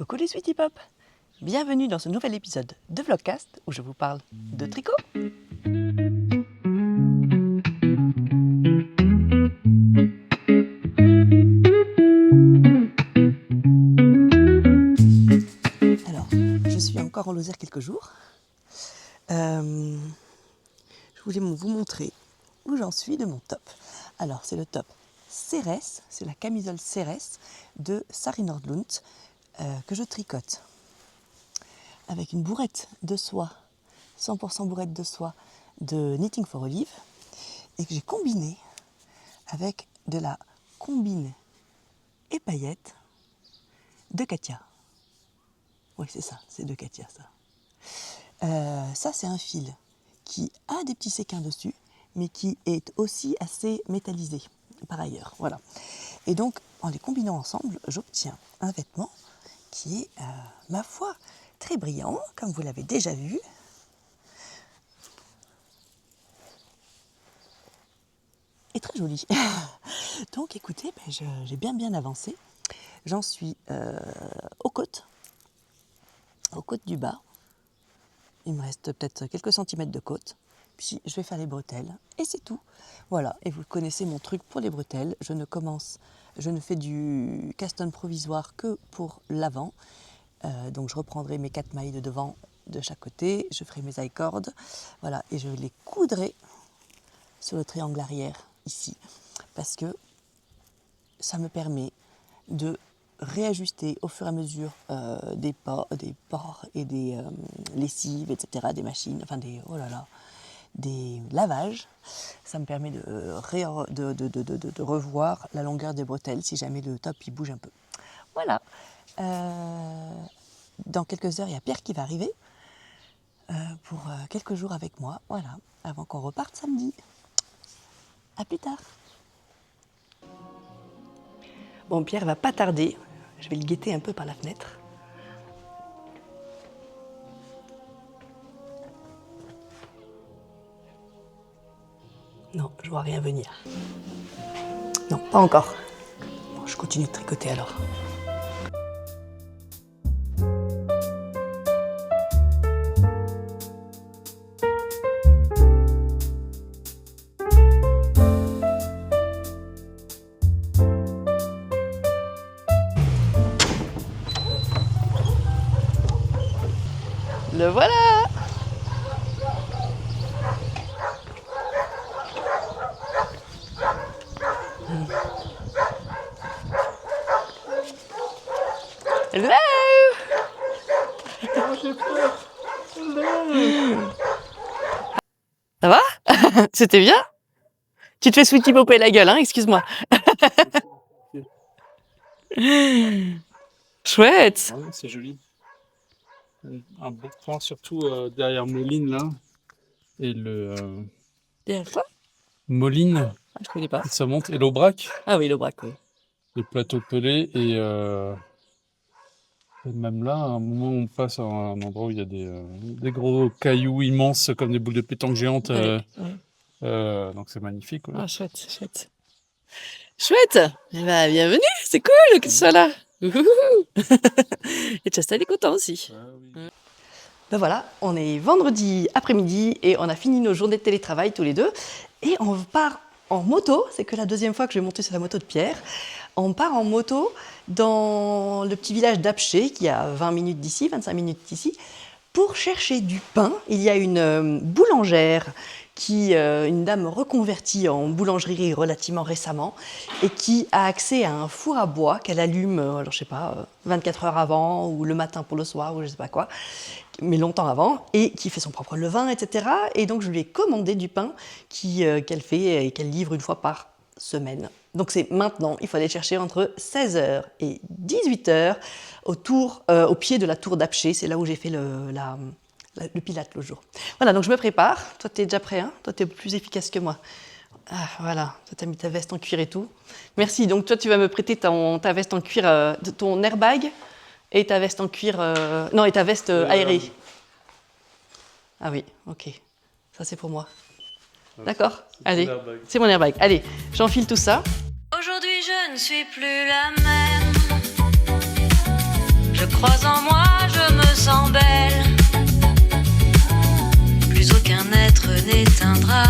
Coucou les Sweetie Pop! Bienvenue dans ce nouvel épisode de Vlogcast où je vous parle de tricot. Alors, je suis encore en Lozère quelques jours. Je voulais vous montrer où j'en suis de mon top. Alors, c'est le top Ceres, c'est la camisole Ceres de Sari Nordlund que je tricote avec une bourrette de soie, 100% bourrette de soie de Knitting for Olive et que j'ai combiné avec de la combine et paillettes de Katia. Oui, c'est ça, c'est de Katia ça. Ça, c'est un fil qui a des petits séquins dessus, mais qui est aussi assez métallisé par ailleurs. Voilà. Et donc, en les combinant ensemble, j'obtiens un vêtement qui est, ma foi, très brillant, comme vous l'avez déjà vu. Et très joli. Donc, écoutez, j'ai bien avancé. J'en suis aux côtes du bas. Il me reste peut-être quelques centimètres de côte. Puis je vais faire les bretelles et c'est tout. Voilà, et vous connaissez mon truc pour les bretelles. Je ne fais du cast-on provisoire que pour l'avant. Donc je reprendrai mes 4 mailles de devant de chaque côté. Je ferai mes I-cords. Voilà, et je les coudrai sur le triangle arrière ici. Parce que ça me permet de réajuster au fur et à mesure des pores et des lessives, etc., des machines, enfin des lavages. Ça me permet de revoir la longueur des bretelles si jamais le top il bouge un peu. Voilà. Dans quelques heures, il y a Pierre qui va arriver pour quelques jours avec moi. Voilà, avant qu'on reparte samedi. À plus tard. Bon, Pierre va pas tarder. Je vais le guetter un peu par la fenêtre. Non, je vois rien venir. Non, pas encore. Bon, je continue de tricoter alors. Le voilà! Hello! Oh, j'ai peur. Hello. Ça va? C'était bien? Tu te fais sweetie popper la gueule, hein? Excuse-moi. Chouette! Ah oui, c'est joli. Un beau point, surtout derrière Moline, là. Et le Derrière quoi? Moline, Ah, je connais pas. ça monte. Et l'Aubrac, Ah oui, le braque, oui. le plateau pelé. Et même là, à un moment, on passe à un endroit où il y a des gros cailloux immenses, comme des boules de pétanque géantes. Ouais. Donc c'est magnifique. Ouais. Ah, chouette, chouette. Chouette! Eh ben, bienvenue, c'est cool que tu sois là. Ouhouhou. Et Chastel est content aussi. Ah oui. Ben voilà, on est vendredi après-midi et on a fini nos journées de télétravail tous les deux. Et on part en moto, c'est que la deuxième fois que je vais monter sur la moto de Pierre. On part en moto dans le petit village d'Apché, qui est à 20 minutes d'ici, 25 minutes d'ici, pour chercher du pain. Il y a une boulangère, une dame reconvertie en boulangerie relativement récemment, et qui a accès à un four à bois qu'elle allume, alors je sais pas, 24 heures avant, ou le matin pour le soir, ou je sais pas quoi, mais longtemps avant, et qui fait son propre levain, etc. Et donc je lui ai commandé du pain qu'elle fait et qu'elle livre une fois par semaine. Donc c'est maintenant, il faut aller chercher entre 16h et 18h au pied de la tour d'Apché, c'est là où j'ai fait le pilate l'autre jour. Voilà, donc je me prépare. Toi, tu es déjà prêt, hein? Toi, tu es plus efficace que moi. Ah, voilà, toi, tu as mis ta veste en cuir et tout. Merci, donc toi, tu vas me prêter ta veste en cuir, ton airbag et ta veste en cuir... non, et ta veste aérée. Ah oui, ok. Ça, c'est pour moi. D'accord? Allez, c'est mon airbag. Allez, j'enfile tout ça. Aujourd'hui je ne suis plus la même. Je crois en moi, je me sens belle. Plus aucun être n'éteindra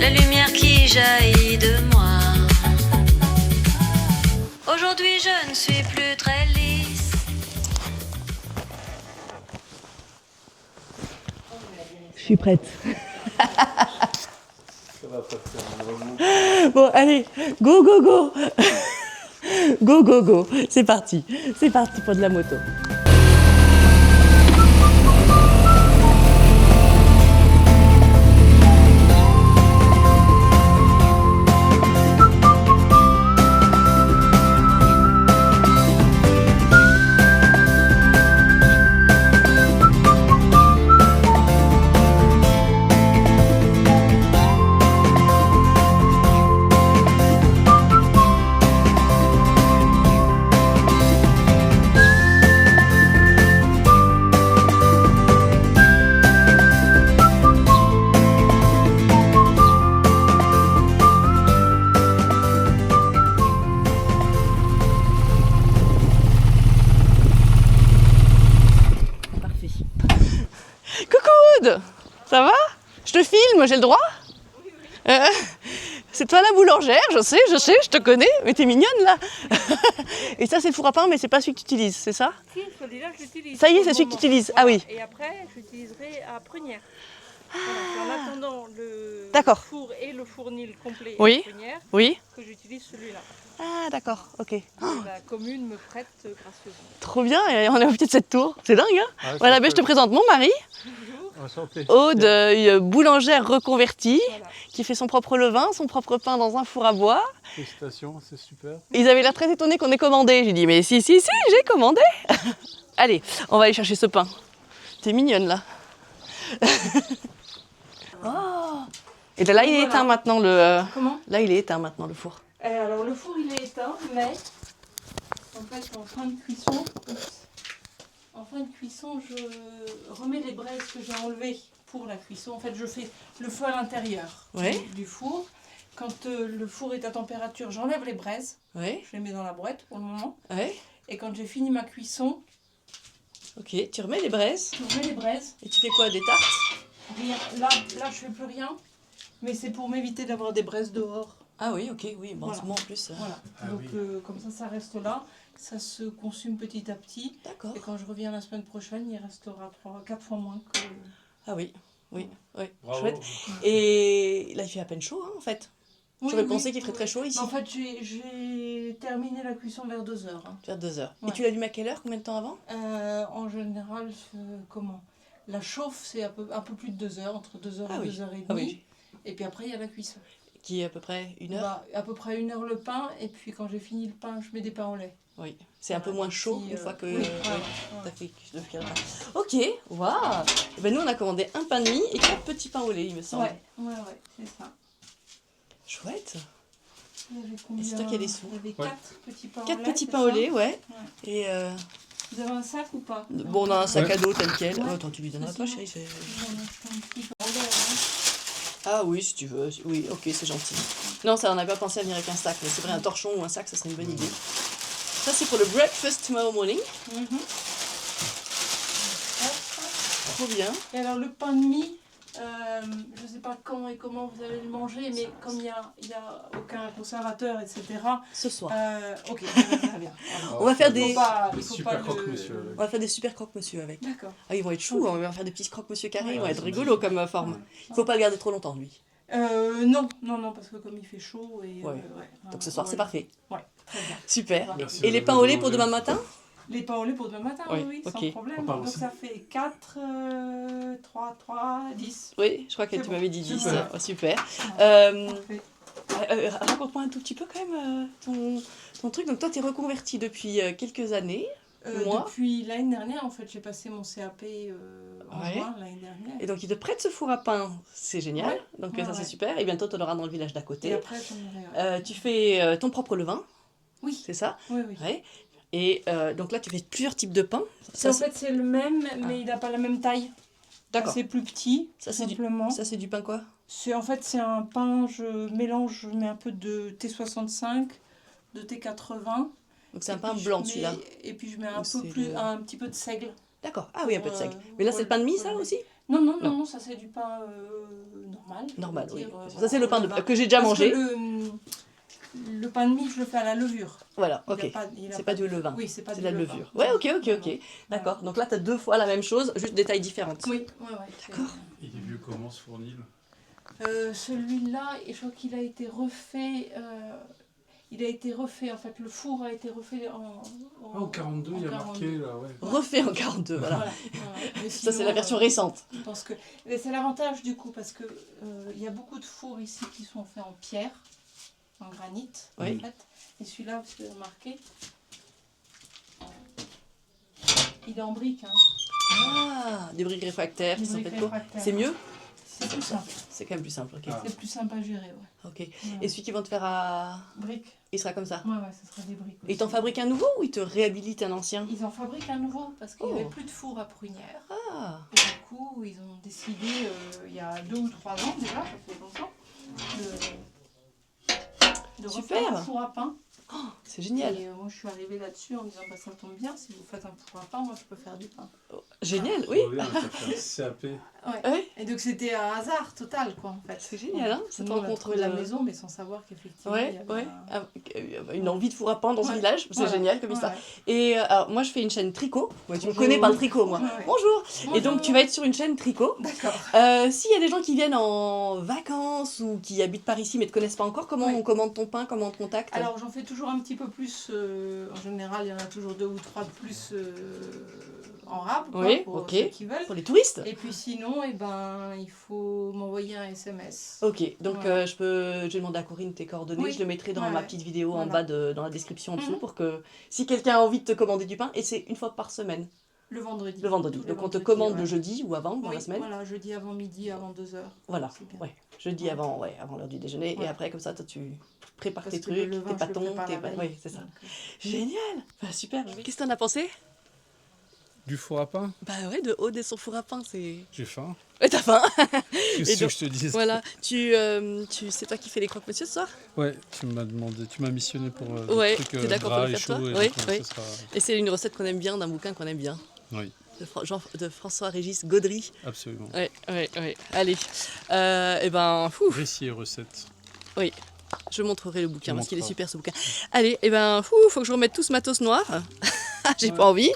la lumière qui jaillit de moi. Aujourd'hui je ne suis plus très lisse. Je suis prête. Bon, allez, go, go, go. Go, go, go. C'est parti. C'est parti pour de la moto. Ça va? Je te filme, j'ai le droit? C'est toi la boulangère, je sais, je te connais, mais t'es mignonne là. Et ça c'est le four à pain, mais c'est pas celui que tu utilises, c'est ça? Si, celui-là je l'utilise. Ça y est, c'est celui que tu utilises. Ah oui. Et après, j'utiliserai à Prunière. Voilà, en attendant le D'accord. four et le fournil complet Oui. à Prunière, Oui. que j'utilise celui-là. Ah d'accord, ok. La commune me prête gracieusement. Trop bien, et on est au pied de cette tour, c'est dingue hein? Ah, Voilà, ben, je te présente mon mari, Enchanté. Aude, une boulangère reconvertie, Voilà. qui fait son propre levain, son propre pain dans un four à bois. Félicitations, c'est super. Ils avaient l'air très étonnés qu'on ait commandé. J'ai dit, mais si, j'ai commandé. Allez, on va aller chercher ce pain. T'es mignonne là. Oh. Et là, il est Voilà. éteint maintenant le. Comment? Là, il est éteint maintenant le four. Alors le four il est éteint, mais en fait en fin de cuisson, je remets les braises que j'ai enlevées pour la cuisson. En fait, je fais le feu à l'intérieur Ouais. du four. Quand le four est à température, j'enlève les braises, Oui, je les mets dans la boîte pour le moment. oui. Et quand j'ai fini ma cuisson, Ok, tu remets les braises. je mets les braises. Et tu fais quoi, des tartes? Rien. Là, je fais plus rien, mais c'est pour m'éviter d'avoir des braises dehors. Ah oui, ok, oui, bon, Voilà. en ce moment en plus. Voilà. Ah Donc oui. comme ça reste là. Ça se consume petit à petit. D'accord. Et quand je reviens la semaine prochaine, il restera 4 fois moins que... Ah oui, oui, oui. Bravo. Chouette. Et là, il fait à peine chaud, hein, en fait. J'aurais pensé qu'il ferait très chaud ici. En fait, j'ai terminé la cuisson vers 2 heures. Hein. Vers 2 heures. Ouais. Et tu l'allumes à quelle heure? Combien de temps avant? En général, comment? La chauffe, c'est un peu plus de 2 heures, entre 2 heures Ah et oui. 2 heures et demie. Ah oui. Et puis après, il y a la cuisson. Qui est à peu près 1 heure? Bah, à peu près 1 heure le pain, et puis quand j'ai fini le pain, je mets des pains au lait. Oui. C'est un peu Voilà, moins chaud petit, une fois que oui, voilà, t'as fait de cuire le pain. Ok, waouh. Et ben nous, on a commandé un pain de mie et 4 petits pains au lait, il me semble. Ouais, c'est ça. Chouette. Il y avait combien? c'est toi qui as les sous. Il y avait Ouais. 4 petits pains au 4 lait. petits c'est pains au ça lait, ouais. Ouais. Et Vous avez un sac ou pas? bon, on a un sac à dos tel quel. Ouais. Oh, attends, tu lui donneras pas, C'est chérie. J'en ai acheté un petit pain au lait, hein. Ah oui, si tu veux. Oui, ok, c'est gentil. Non, ça, on n'avait pas pensé à venir avec un sac, mais c'est vrai, un torchon ou un sac, ça serait une bonne idée. Ça, c'est pour le breakfast tomorrow morning. Mhm. Trop bien. Et alors le pain de mie, je ne sais pas quand et comment vous allez le manger, mais comme il n'y a aucun conservateur, etc. Ce soir. Ok, très bien. On va faire Il des- faut pas, il Des faut super pas croque-monsieur. On va faire des super croque-monsieur avec. D'accord. Ah, ils vont être choux, on va faire des petits croque-monsieur carrés, ils vont Ouais, être c'est rigolos comme forme. Il faut pas le garder trop longtemps, lui. Non, parce que comme il fait chaud et... Ouais. Donc ce soir, ouais. c'est parfait. Ouais, très bien. Super. Merci, Et les madame pains au lait la pour demain boulangère. matin? Les pains au lait pour demain matin, Oui, oui, ok. sans problème. On part Donc aussi. ça fait 4, 3, 10. Oui, je crois que C'est tu bon. m'avais dit 10. Super. Oh, super. Parfait. Raconte-moi un tout petit peu quand même ton truc. Donc toi, tu es reconverti depuis quelques années. Moi Depuis l'année dernière, en fait, j'ai passé mon CAP en Ouais. juin l'année dernière. Et donc, ils te prêtent ce four à pain. C'est génial. Ouais. Donc, Ouais, ça, c'est ouais. super. Et bientôt, tu l'auras dans le village d'à Et côté. après, j'aimerais... Tu fais ton propre levain, Oui, c'est ça? oui, oui. Ouais. Et donc là, tu fais plusieurs types de pain. En fait, c'est le même, mais il n'a pas la même taille. D'accord. C'est plus petit, Ça, c'est du- simplement. Ça, c'est du pain quoi? En fait, c'est un pain, je mélange, je mets un peu de T65, de T80, Donc c'est un Et pain puis je blanc mets- celui-là. Et puis je mets Ou c'est le- un petit peu de seigle. D'accord. Ah oui, un peu de Pour, seigle. euh, Mais là, c'est le pain de mie, pour ça le- aussi? Non, non, Non. non, non, ça c'est du pain normal. je Normal, veux oui. dire, Ça, voilà, c'est le pain levain. que j'ai déjà Parce mangé. que le pain de mie, je le fais à la levure. Voilà, Il a ok. il a C'est pas du de- levain. Oui, c'est pas C'est du de la levain. levure. Ouais, ok, ok, Voilà. ok. D'accord. Donc là, tu as 2 fois la même chose, juste des tailles différentes. Oui, ouais, ouais. D'accord. Il est vieux comment ce fournil? Celui-là, je crois qu'il a été refait. En fait, le four a été refait Ah, au 42, il y a 42. marqué là, ouais. Refait en 42, voilà. Voilà. Mais Ça, c'est sinon, la version récente. je pense que... Mais c'est l'avantage du coup, parce que il y a beaucoup de fours ici qui sont faits en pierre, en granit, Oui. en fait. Et celui-là, vous avez remarqué, il est en briques. Hein. Ah, des briques réfractaires qui Des sont briques faites pour. réfractaires. C'est mieux? C'est plus simple. C'est quand même plus simple, ok. Ah. C'est plus simple à gérer, ouais. Ok. Voilà. Et celui qu'ils vont te faire à. Briques. Il sera comme ça. Ouais, ce sera des briques. Et ils t'en aussi. fabriquent un nouveau ou ils te réhabilitent un ancien? Ils en fabriquent un nouveau parce qu'il n'y avait Oh. plus de four à prunière. Ah, Et du coup, ils ont décidé, il y a 2 ou 3 ans déjà, ça fait longtemps, de Super. refaire un four à pain. c'est génial. Et moi, je suis arrivée là-dessus en me disant, bah, ça tombe bien, si vous faites un four à pain, moi, je peux faire du pain. Génial, oui. Oui, on a fait un CAP. Ouais. Ouais, Et donc, c'était un hasard total, quoi, en fait. c'est génial, hein, cette Nous, on a rencontre trouvé de la maison, mais sans savoir qu'effectivement, Ouais, il y avait ouais. un- Une envie de four à pain dans ce Ouais. village, c'est Voilà. génial comme Ouais, histoire. ouais. Et alors, moi, je fais une chaîne tricot. Ouais, tu me Bonjour. connais par le tricot, moi. Ouais, ouais. Bonjour. Et donc, tu vas être sur une chaîne tricot. D'accord. S'il y a des gens qui viennent en vacances ou qui habitent par ici mais ne te connaissent pas encore, comment Oui. on commande ton pain, comment on te contacte? Alors j'en fais toujours un petit peu plus, en général il y en a toujours 2 ou 3 de plus en rab quoi, Oui, pour ok. ceux qui veulent. Pour les touristes? Et puis sinon, il faut m'envoyer un SMS. Ok, donc Voilà. je vais demander à Corinne tes coordonnées, Oui. je le mettrai dans Ouais, ma ouais. petite vidéo en Voilà. bas dans la description en dessous Mhm. pour que si quelqu'un a envie de te commander du pain, et c'est une fois par semaine, Le vendredi. le vendredi. Tous les Donc on te vendredis, commande ouais. le jeudi ou avant dans Oui, la semaine. voilà, jeudi avant midi, avant 2h. Voilà, C'est bien. ouais. Jeudi Ouais. avant l'heure du déjeuner. Et Ouais. après, comme ça, toi, tu prépares Parce tes que le trucs, levain, tes je le pâtons, prépare la veille. Oui, c'est ça. Donc, Génial. Enfin, super. Qu'est-ce que t'en as pensé? Du four à pain? Bah ouais, de haut son four à pain, c'est... J'ai faim. Ouais, t'as faim. Qu'est-ce Et que donc, je te dis? Voilà. C'est toi qui fais les croque-monsieur ce soir? Ouais, tu m'as missionné pour Ouais, des trucs t'es d'accord pour gras le et faire, toi? chauds. Et Oui, donc, oui. ça sera... Et c'est une recette qu'on aime bien, d'un bouquin qu'on aime bien. Oui, De François-Régis Gaudry. absolument. Ouais, ouais, ouais. Allez. Et ben, Récit et recette. je montrerai le bouquin Tu parce qu'il est montreras. super ce bouquin. Allez, et ben, faut que je remette tout ce matos noir. J'ai Ouais. pas envie.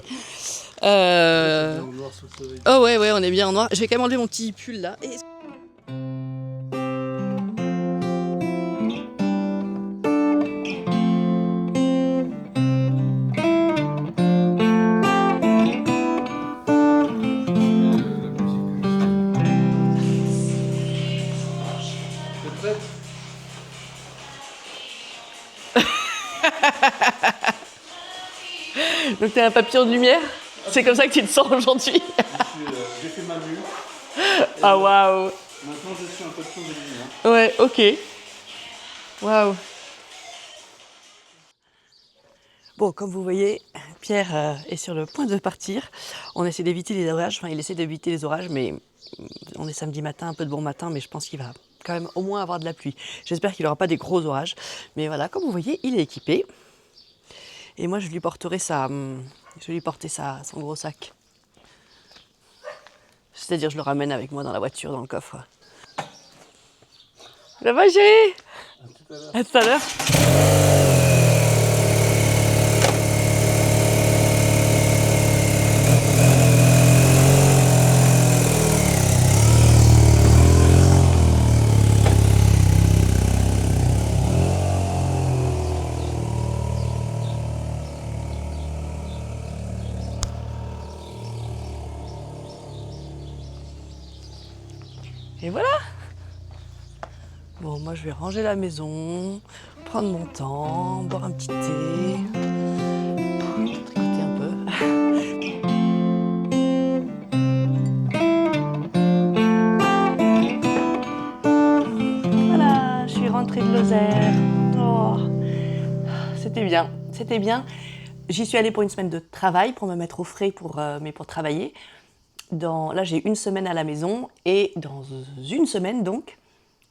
Bien au noir sous le soleil. Oh ouais, on est bien en noir. Je vais quand même enlever mon petit pull là. Et... T'es prête? Donc t'es un papillon de lumière? C'est comme ça que tu te sens aujourd'hui? J'ai fait ma mue. Ah waouh. Maintenant, je suis un papillon de lumière. Ouais, ok. Waouh. Bon, comme vous voyez, Pierre est sur le point de partir. On essaie d'éviter les orages, enfin il essaie d'éviter les orages, mais on est samedi matin, un peu de bon matin, mais je pense qu'il va quand même au moins avoir de la pluie. J'espère qu'il n'aura pas des gros orages. Mais voilà, comme vous voyez, il est équipé. Et moi, je vais lui porter son gros sac. C'est-à-dire, je le ramène avec moi dans la voiture, dans le coffre. Ça va, chérie? À tout à l'heure. Et voilà. Bon, moi je vais ranger la maison, prendre mon temps, boire un petit thé, tricoter un peu. Voilà, je suis rentrée de Lozère. Oh, c'était bien, c'était bien. J'y suis allée pour une semaine de travail, pour me mettre au frais, mais pour travailler. Là, j'ai une semaine à la maison et dans une semaine, donc,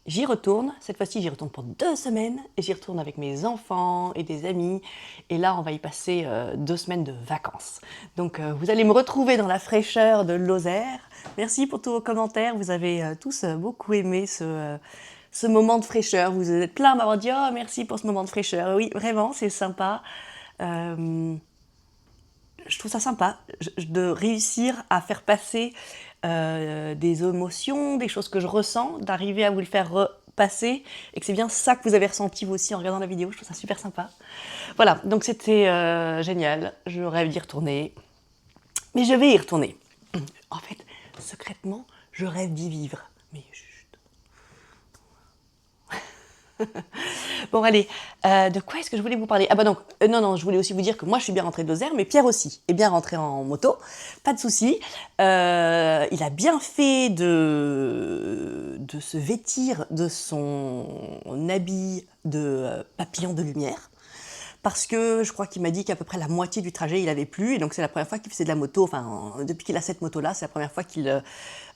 j'y retourne. Cette fois-ci, j'y retourne pour 2 semaines. Et j'y retourne avec mes enfants et des amis. Et là, on va y passer 2 semaines de vacances. Donc, vous allez me retrouver dans la fraîcheur de Lozère. Merci pour tous vos commentaires. Vous avez tous beaucoup aimé ce moment de fraîcheur. Vous êtes plein à m'avoir dit « Oh, merci pour ce moment de fraîcheur ». Oui, vraiment, c'est sympa. Je trouve ça sympa de réussir à faire passer des émotions, des choses que je ressens, d'arriver à vous le faire repasser et que c'est bien ça que vous avez ressenti vous aussi en regardant la vidéo. Je trouve ça super sympa. Voilà, donc c'était génial. Je rêve d'y retourner. Mais je vais y retourner. En fait, secrètement, je rêve d'y vivre. Mais chut. Bon, allez, de quoi est-ce que je voulais vous parler? Ah bah donc, non, je voulais aussi vous dire que moi je suis bien rentrée de Lozère, mais Pierre aussi est bien rentré en moto, pas de souci. Il a bien fait de se vêtir de son habit de papillon de lumière. Parce que je crois qu'il m'a dit qu'à peu près la moitié du trajet, il avait plu. Et donc, c'est la première fois qu'il faisait de la moto. Enfin, depuis qu'il a cette moto-là, c'est la première fois qu'il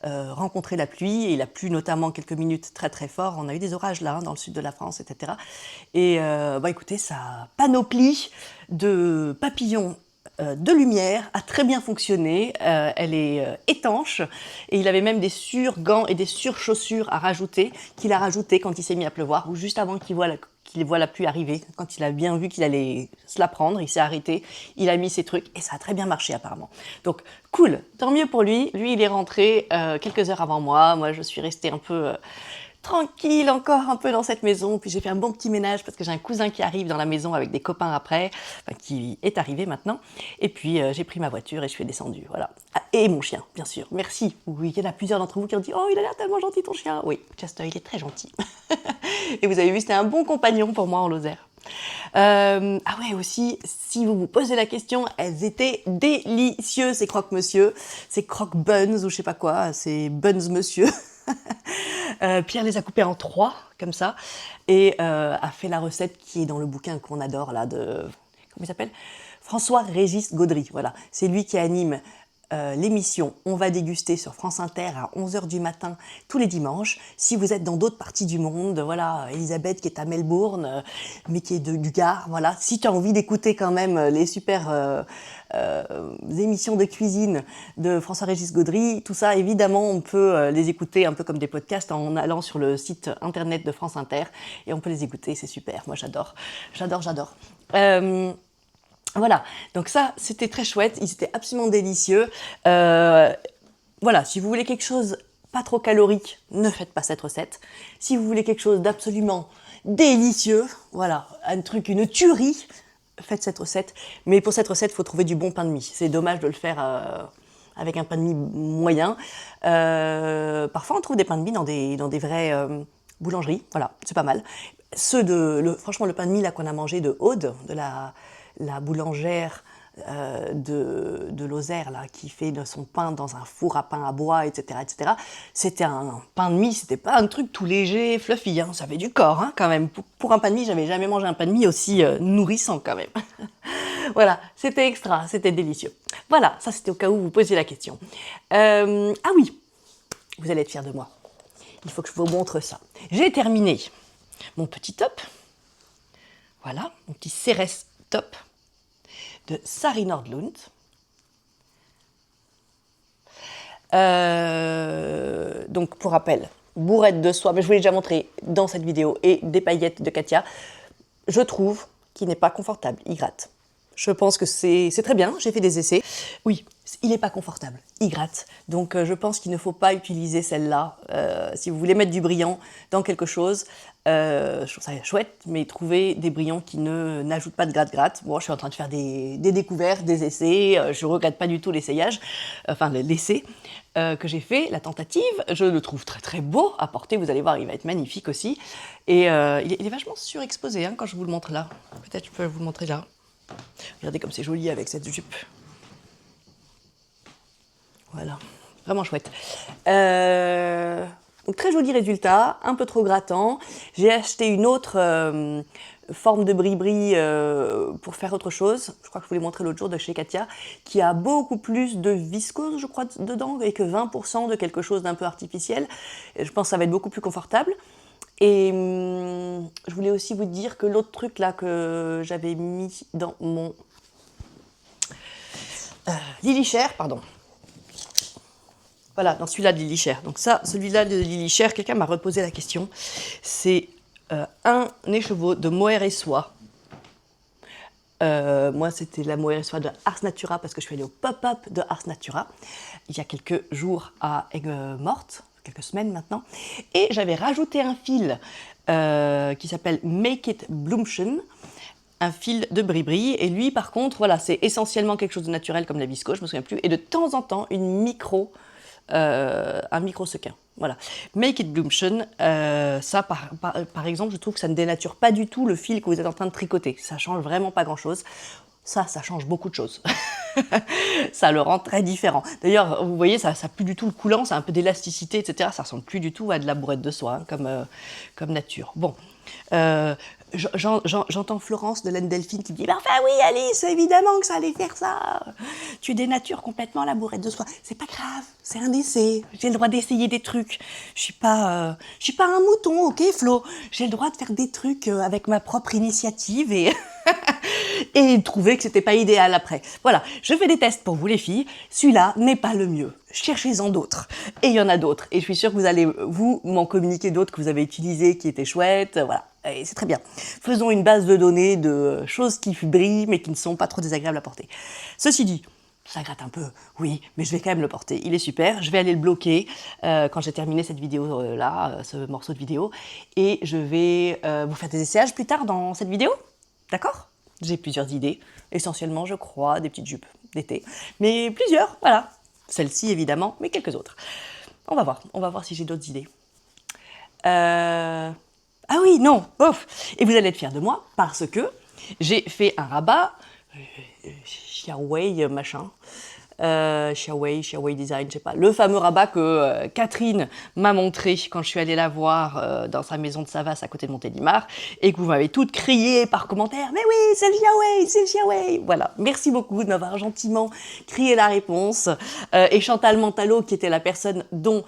rencontrait la pluie. Et il a plu notamment quelques minutes très très fort. On a eu des orages là, dans le sud de la France, etc. Et écoutez, sa panoplie de papillons de lumière a très bien fonctionné. Elle est étanche. Et il avait même des sur-gants et des sur-chaussures à rajouter, qu'il a rajouté quand il s'est mis à pleuvoir ou juste avant qu'il voit la pluie arriver. Quand il a bien vu qu'il allait se la prendre, il s'est arrêté, il a mis ses trucs et ça a très bien marché apparemment. Donc cool, tant mieux pour lui. Lui, il est rentré quelques heures avant moi. Moi, je suis restée un peu tranquille encore un peu dans cette maison. Puis j'ai fait un bon petit ménage parce que j'ai un cousin qui arrive dans la maison avec des copains après, enfin, qui est arrivé maintenant. Et puis j'ai pris ma voiture et je suis descendue. Voilà. Ah, et mon chien, bien sûr. Merci. Oui, il y en a plusieurs d'entre vous qui ont dit « Oh, il a l'air tellement gentil ton chien !» Oui, Chester, il est très gentil. Et vous avez vu, c'était un bon compagnon pour moi en Lozère. Ah ouais, aussi, si vous vous posez la question, elles étaient délicieuses, ces croque-monsieur, ces croque-buns ou je sais pas quoi, ces buns monsieur. Pierre les a coupés en 3, comme ça, et a fait la recette qui est dans le bouquin qu'on adore, là, de... Comment il s'appelle? François-Régis Gaudry, voilà. C'est lui qui anime l'émission On va déguster sur France Inter à 11h du matin tous les dimanches. Si vous êtes dans d'autres parties du monde, voilà, Elisabeth qui est à Melbourne, mais qui est du Gard, voilà. Si tu as envie d'écouter quand même les super émissions de cuisine de François-Régis Gaudry, tout ça, évidemment, on peut les écouter un peu comme des podcasts en allant sur le site internet de France Inter et on peut les écouter, c'est super. Moi, j'adore. Voilà, donc ça, c'était très chouette, ils étaient absolument délicieux. Voilà, si vous voulez quelque chose pas trop calorique, ne faites pas cette recette. Si vous voulez quelque chose d'absolument délicieux, voilà, une tuerie, faites cette recette. Mais pour cette recette, il faut trouver du bon pain de mie. C'est dommage de le faire avec un pain de mie moyen. Parfois, on trouve des pains de mie dans des vraies boulangeries, voilà, c'est pas mal. Franchement, le pain de mie là qu'on a mangé de Aude, de la boulangère de Lozère, là, qui fait de son pain dans un four à pain à bois, etc., etc. C'était un pain de mie, c'était pas un truc tout léger, fluffy, hein, ça avait du corps, hein, quand même. Pour un pain de mie, j'avais jamais mangé un pain de mie aussi nourrissant, quand même. Voilà, c'était extra, c'était délicieux. Voilà, ça c'était au cas où vous posiez la question. Ah oui, vous allez être fiers de moi. Il faut que je vous montre ça. J'ai terminé mon petit top. Voilà, mon petit Ceres top de Sari Nordlund. Donc pour rappel, bourrette de soie, mais je vous l'ai déjà montré dans cette vidéo, et des paillettes de Katia. Je trouve qu'il n'est pas confortable, il gratte. Je pense que c'est très bien, j'ai fait des essais. Oui, il n'est pas confortable, il gratte. Donc je pense qu'il ne faut pas utiliser celle-là. Si vous voulez mettre du brillant dans quelque chose, je trouve ça chouette, mais trouvez des brillants qui n'ajoutent pas de gratte-gratte. Bon, je suis en train de faire des découvertes, des essais, je ne regrette pas du tout l'essayage, enfin l'essai que j'ai fait, la tentative. Je le trouve très très beau à porter, vous allez voir, il va être magnifique aussi. Et il est vachement surexposé hein, quand je vous le montre là. Peut-être je peux vous le montrer là. Regardez comme c'est joli avec cette jupe. Voilà, vraiment chouette. Donc très joli résultat, un peu trop grattant. J'ai acheté une autre forme de bris-bris pour faire autre chose. Je crois que je vous l'ai montré l'autre jour de chez Katia, qui a beaucoup plus de viscose, je crois, dedans, et que 20% de quelque chose d'un peu artificiel. Et je pense que ça va être beaucoup plus confortable. Et je voulais aussi vous dire que l'autre truc là que j'avais mis dans mon Lily-Share, pardon. Voilà, dans celui-là de Lily-Share. Donc ça, celui-là de Lily-Share, quelqu'un m'a reposé la question. C'est un écheveau de mohair et soie. Moi, c'était la mohair et soie de Ars Natura parce que je suis allée au pop-up de Ars Natura il y a quelques jours à Aigues-Mortes, quelques semaines maintenant. Et j'avais rajouté un fil qui s'appelle Make It Bloomchen, un fil de bris-bris. Et lui, par contre, voilà, c'est essentiellement quelque chose de naturel comme la viscose, je me souviens plus. Et de temps en temps, un micro sequin. Voilà. Make It Bloomchen, ça par exemple, je trouve que ça ne dénature pas du tout le fil que vous êtes en train de tricoter. Ça change vraiment pas grand-chose. Ça change beaucoup de choses. Ça le rend très différent. D'ailleurs, vous voyez, ça n'a plus du tout le coulant, ça a un peu d'élasticité, etc. Ça ressemble plus du tout à de la bourrette de soie, hein, comme nature. Bon. J'entends Florence de Laine Delphine qui me dit « Enfin oui Alice, évidemment que ça allait faire ça. Tu dénatures complètement la bourrette de soie. C'est pas grave, c'est un essai. J'ai le droit d'essayer des trucs. Je suis pas un mouton, ok Flo. J'ai le droit de faire des trucs avec ma propre initiative et et trouver que c'était pas idéal après. Voilà, je fais des tests pour vous les filles. Celui-là n'est pas le mieux. Cherchez-en d'autres. Et il y en a d'autres. Et je suis sûre que vous allez, m'en communiquer d'autres que vous avez utilisés, qui étaient chouettes. Voilà. Et c'est très bien. Faisons une base de données de choses qui brillent, mais qui ne sont pas trop désagréables à porter. Ceci dit, ça gratte un peu, oui, mais je vais quand même le porter. Il est super. Je vais aller le bloquer quand j'ai terminé cette vidéo-là, ce morceau de vidéo. Et je vais vous faire des essayages plus tard dans cette vidéo. D'accord ? J'ai plusieurs idées. Essentiellement, je crois, des petites jupes d'été. Mais plusieurs, voilà. Celle-ci, évidemment, mais quelques autres. On va voir si j'ai d'autres idées. Ah oui, non, ouf. Et vous allez être fiers de moi parce que j'ai fait un rabat, Xiaowei machin, Xiaowei Design, je sais pas, le fameux rabat que Catherine m'a montré quand je suis allée la voir dans sa maison de Savas à côté de Montélimar et que vous m'avez toutes crié par commentaire, mais oui, c'est le Xiaowei. Voilà, merci beaucoup de m'avoir gentiment crié la réponse. Et Chantal Mentalo, qui était la personne dont,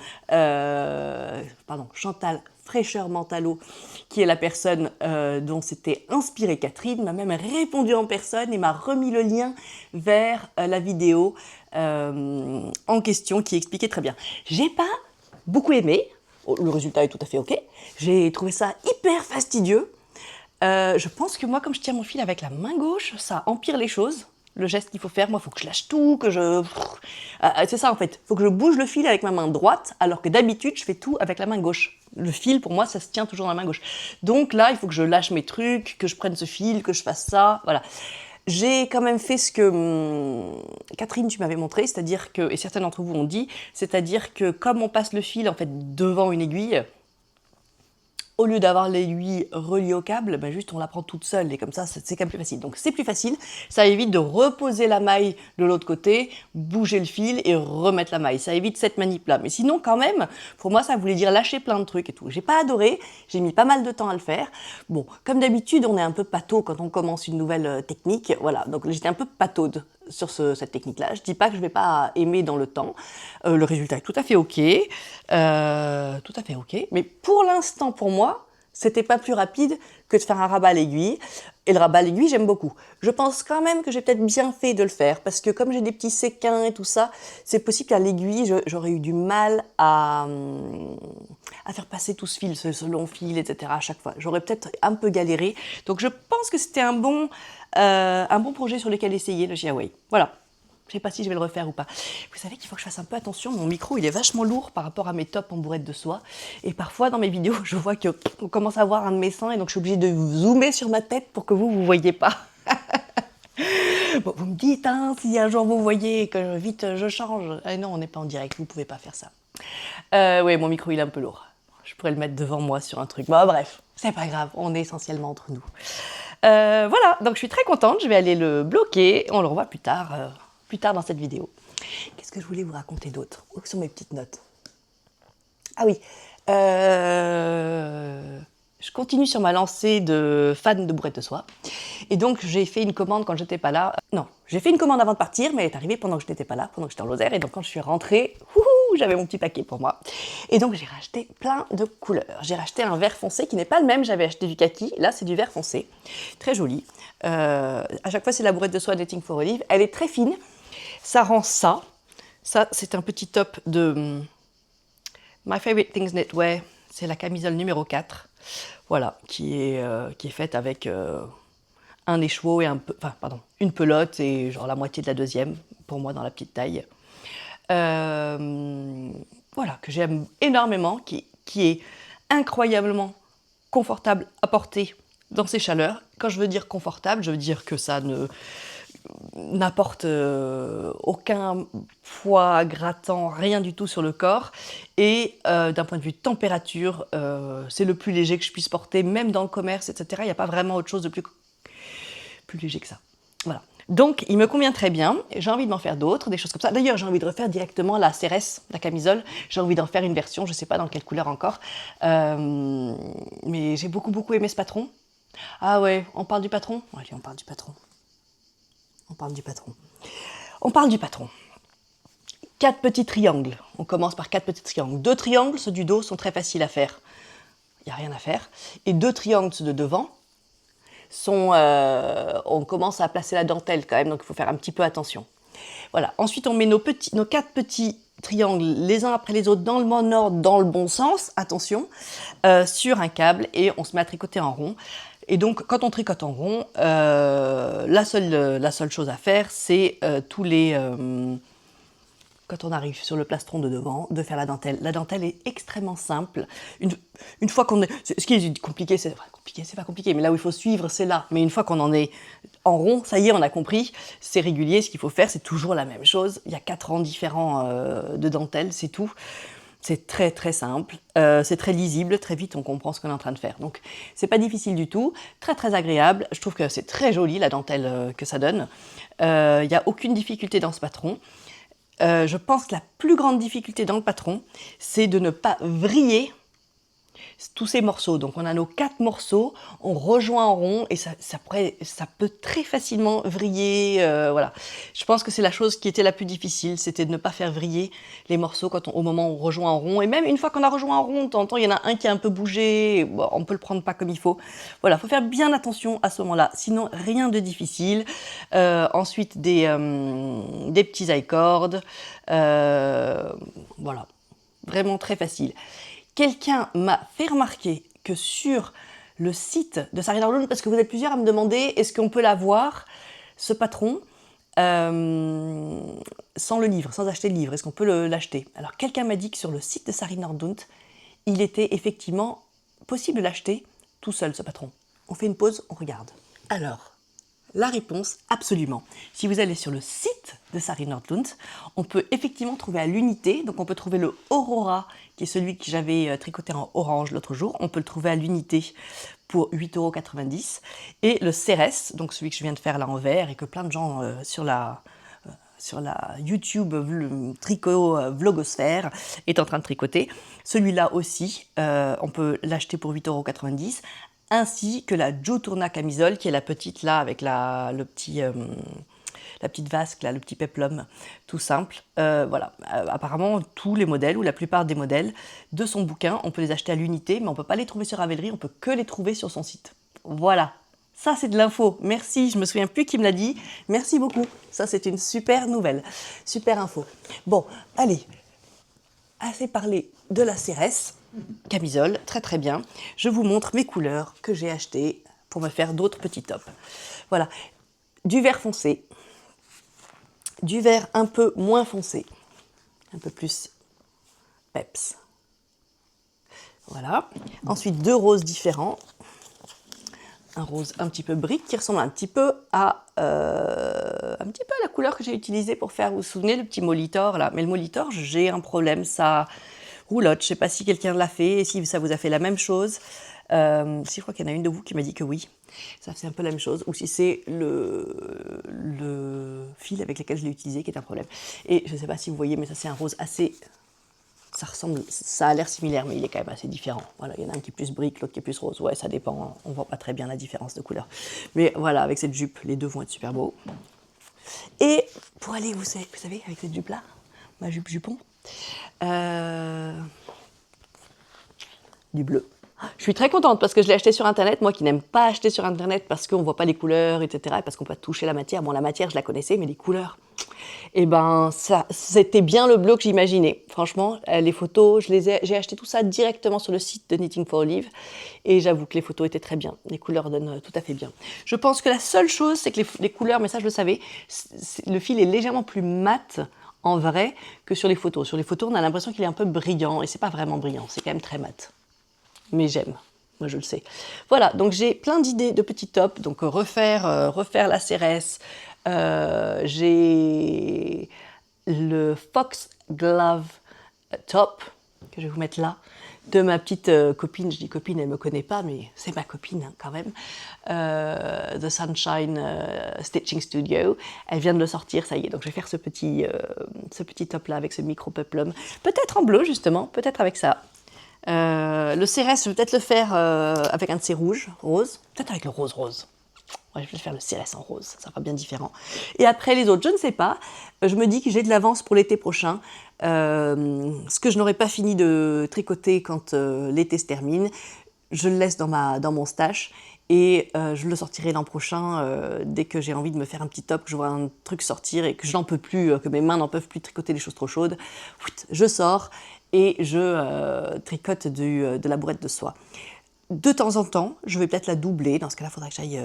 Chantal Fraîcheur Mentalo, qui est la personne dont s'était inspirée Catherine, m'a même répondu en personne et m'a remis le lien vers la vidéo en question qui expliquait très bien. J'ai pas beaucoup aimé, le résultat est tout à fait ok, j'ai trouvé ça hyper fastidieux. Je pense que moi, comme je tiens mon fil avec la main gauche, ça empire les choses. Le geste qu'il faut faire, moi, il faut que je lâche tout, c'est ça en fait, il faut que je bouge le fil avec ma main droite, alors que d'habitude, je fais tout avec la main gauche. Le fil, pour moi, ça se tient toujours dans la main gauche. Donc là, il faut que je lâche mes trucs, que je prenne ce fil, que je fasse ça, voilà. J'ai quand même fait ce que Catherine, tu m'avais montré, c'est-à-dire que, et certains d'entre vous ont dit, c'est-à-dire que comme on passe le fil en fait devant une aiguille, au lieu d'avoir l'aiguille reliée au câble, ben juste on la prend toute seule et comme ça, c'est quand même plus facile. Donc c'est plus facile, ça évite de reposer la maille de l'autre côté, bouger le fil et remettre la maille. Ça évite cette manip-là. Mais sinon, quand même, pour moi, ça voulait dire lâcher plein de trucs et tout. J'ai pas adoré, j'ai mis pas mal de temps à le faire. Bon, comme d'habitude, on est un peu pâteau quand on commence une nouvelle technique. Voilà, donc j'étais un peu pataude sur cette technique-là. Je dis pas que je vais pas aimer dans le temps. Le résultat est tout à fait ok. Mais pour l'instant, pour moi, c'était pas plus rapide que de faire un rabat à l'aiguille. Et le rabat à l'aiguille, j'aime beaucoup. Je pense quand même que j'ai peut-être bien fait de le faire, parce que comme j'ai des petits séquins et tout ça, c'est possible qu'à l'aiguille, j'aurais eu du mal à faire passer tout ce fil, ce long fil, etc. à chaque fois. J'aurais peut-être un peu galéré. Donc je pense que c'était un bon projet sur lequel essayer, le Xiaowei. Voilà. Je sais pas si je vais le refaire ou pas. Vous savez qu'il faut que je fasse un peu attention, mon micro il est vachement lourd par rapport à mes tops en bourrette de soie. Et parfois dans mes vidéos, je vois qu'on commence à voir un de mes seins et donc je suis obligée de zoomer sur ma tête pour que vous voyez pas. Bon, vous me dites, hein, si un jour vous voyez que vite je change. Ah non, on n'est pas en direct, vous pouvez pas faire ça. Ouais, mon micro il est un peu lourd. Je pourrais le mettre devant moi sur un truc. Bon, bref, c'est pas grave, on est essentiellement entre nous. Voilà, donc je suis très contente, je vais aller le bloquer. On le revoit plus tard dans cette vidéo. Qu'est-ce que je voulais vous raconter d'autre? Où sont mes petites notes? Ah oui, je continue sur ma lancée de fan de bourrette de soie. Et donc, j'ai fait une commande quand j'étais pas là. Non, j'ai fait une commande avant de partir, mais elle est arrivée pendant que je n'étais pas là, pendant que j'étais en Lozère. Et donc, quand je suis rentrée, j'avais mon petit paquet pour moi. Et donc j'ai racheté plein de couleurs. J'ai racheté un vert foncé qui n'est pas le même, j'avais acheté du kaki, là c'est du vert foncé, très joli. À chaque fois c'est la bourrette de soie Knitting for Olive, elle est très fine, ça rend ça. Ça c'est un petit top de My Favorite Things Knitwear, c'est la camisole numéro 4, voilà, qui est faite avec un écheveau et une pelote et genre la moitié de la deuxième, pour moi dans la petite taille. Voilà, que j'aime énormément, qui est incroyablement confortable à porter dans ces chaleurs. Quand je veux dire confortable, je veux dire que ça n'apporte aucun poids grattant, rien du tout sur le corps. Et d'un point de vue température, c'est le plus léger que je puisse porter, même dans le commerce, etc. Il n'y a pas vraiment autre chose de plus léger que ça. Voilà. Donc, il me convient très bien. J'ai envie de m'en faire d'autres, des choses comme ça. D'ailleurs, j'ai envie de refaire directement la CRS, la camisole. J'ai envie d'en faire une version, je ne sais pas dans quelle couleur encore. Mais j'ai beaucoup aimé ce patron. Ah ouais, on parle du patron? Allez, on parle du patron. On parle du patron. On parle du patron. 4 petits triangles. On commence par 4 petits triangles. 2 triangles, ceux du dos, sont très faciles à faire. Il n'y a rien à faire. Et 2 triangles, ceux de devant, on commence à placer la dentelle quand même, donc il faut faire un petit peu attention. Voilà. Ensuite, on met nos 4 petits triangles les uns après les autres dans le bon ordre, dans le bon sens, attention, sur un câble et on se met à tricoter en rond. Et donc, quand on tricote en rond, la seule chose à faire, c'est quand on arrive sur le plastron de devant, de faire la dentelle. La dentelle est extrêmement simple. Une fois qu'on est... Ce qui est compliqué, c'est pas compliqué, mais là où il faut suivre, c'est là. Mais une fois qu'on en est en rond, ça y est, on a compris, c'est régulier, ce qu'il faut faire, c'est toujours la même chose. Il y a 4 rangs différents de dentelle, c'est tout. C'est très très simple, c'est très lisible, très vite on comprend ce qu'on est en train de faire. Donc c'est pas difficile du tout, très très agréable. Je trouve que c'est très joli la dentelle que ça donne. Il n'y a aucune difficulté dans ce patron. Je pense que la plus grande difficulté dans le patron, c'est de ne pas vriller tous ces morceaux. Donc on a nos 4 morceaux, on rejoint en rond et ça peut très facilement vriller. Voilà. Je pense que c'est la chose qui était la plus difficile, c'était de ne pas faire vriller les morceaux au moment où on rejoint en rond. Et même une fois qu'on a rejoint en rond, de temps en temps, il y en a un qui est un peu bougé, bon, on peut le prendre pas comme il faut. Voilà, il faut faire bien attention à ce moment-là, sinon rien de difficile. Ensuite, des petits I-cords. Voilà, vraiment très facile. Quelqu'un m'a fait remarquer que sur le site de Sarina Lund, parce que vous êtes plusieurs à me demander est-ce qu'on peut l'avoir, ce patron, sans le livre, sans acheter le livre, est-ce qu'on peut l'acheter? Alors quelqu'un m'a dit que sur le site de Sarina Lund, il était effectivement possible de l'acheter tout seul, ce patron. On fait une pause, on regarde. Alors, la réponse, absolument. Si vous allez sur le site de Sari Nordlund, on peut effectivement trouver à l'unité, donc on peut trouver le Aurora, qui est celui que j'avais tricoté en orange l'autre jour, on peut le trouver à l'unité pour 8,90 €, et le Ceres, donc celui que je viens de faire là en vert, et que plein de gens sur la YouTube tricot vlogosphère est en train de tricoter. Celui-là aussi, on peut l'acheter pour 8,90 €. Ainsi que la Juturna camisole, qui est la petite là, avec la petite vasque, là, le petit péplum, tout simple. Voilà, apparemment tous les modèles, ou la plupart des modèles de son bouquin, on peut les acheter à l'unité, mais on ne peut pas les trouver sur Ravelry, on peut que les trouver sur son site. Voilà, ça c'est de l'info, merci, je me souviens plus qui me l'a dit, merci beaucoup, ça c'est une super nouvelle, super info. Bon, allez, assez parlé de la CRS, camisole, très très bien. Je vous montre mes couleurs que j'ai achetées pour me faire d'autres petits tops. Voilà, du vert foncé, du vert un peu moins foncé, un peu plus peps. Voilà. Ensuite, 2 roses différents. Un rose un petit peu brique qui ressemble un petit peu à la couleur que j'ai utilisée pour faire, vous vous souvenez, le petit molitor là. Mais le molitor, j'ai un problème, ça roulotte. Je ne sais pas si quelqu'un l'a fait et si ça vous a fait la même chose. Si je crois qu'il y en a une de vous qui m'a dit que oui, ça c'est un peu la même chose. Ou si c'est le fil avec lequel je l'ai utilisé qui est un problème. Et je ne sais pas si vous voyez, mais ça c'est un rose assez... Ça a l'air similaire, mais il est quand même assez différent. Voilà, il y en a un qui est plus brique, l'autre qui est plus rose. Ouais, ça dépend, on ne voit pas très bien la différence de couleur. Mais voilà, avec cette jupe, les deux vont être super beaux. Et pour aller, vous savez avec cette jupe-là, ma jupe jupon, Du bleu. Je suis très contente parce que je l'ai acheté sur Internet. Moi qui n'aime pas acheter sur Internet parce qu'on ne voit pas les couleurs, etc. Et parce qu'on peut toucher la matière. Bon, la matière, je la connaissais, mais les couleurs, eh ben, ça, c'était bien le bleu que j'imaginais. Franchement, les photos, j'ai acheté tout ça directement sur le site de Knitting for Olive. Et j'avoue que les photos étaient très bien. Les couleurs donnent tout à fait bien. Je pense que la seule chose, c'est que les couleurs, mais ça je le savais, le fil est légèrement plus mat en vrai que sur les photos. Sur les photos, on a l'impression qu'il est un peu brillant. Et c'est pas vraiment brillant, c'est quand même très mat. Mais j'aime, moi je le sais. Voilà, donc j'ai plein d'idées de petits tops, donc refaire la CRS, j'ai le Fox Glove top, que je vais vous mettre là, de ma petite copine, je dis copine, elle ne me connaît pas, mais c'est ma copine hein, quand même, The Sunshine Stitching Studio, elle vient de le sortir, ça y est, donc je vais faire ce petit top là avec ce micro peplum, peut-être en bleu justement, peut-être avec ça. Le CRS, je vais peut-être le faire avec un de ces rouges, rose, peut-être avec le rose. Ouais, je vais faire le CRS en rose, ça sera bien différent. Et après les autres, je ne sais pas. Je me dis que j'ai de l'avance pour l'été prochain. Ce que je n'aurai pas fini de tricoter quand l'été se termine, je le laisse dans mon stash et je le sortirai l'an prochain dès que j'ai envie de me faire un petit top, que je vois un truc sortir et que je n'en peux plus, que mes mains n'en peuvent plus tricoter des choses trop chaudes. Je sors et je tricote de la bourrette de soie. De temps en temps, je vais peut-être la doubler. Dans ce cas-là, il faudra que j'aille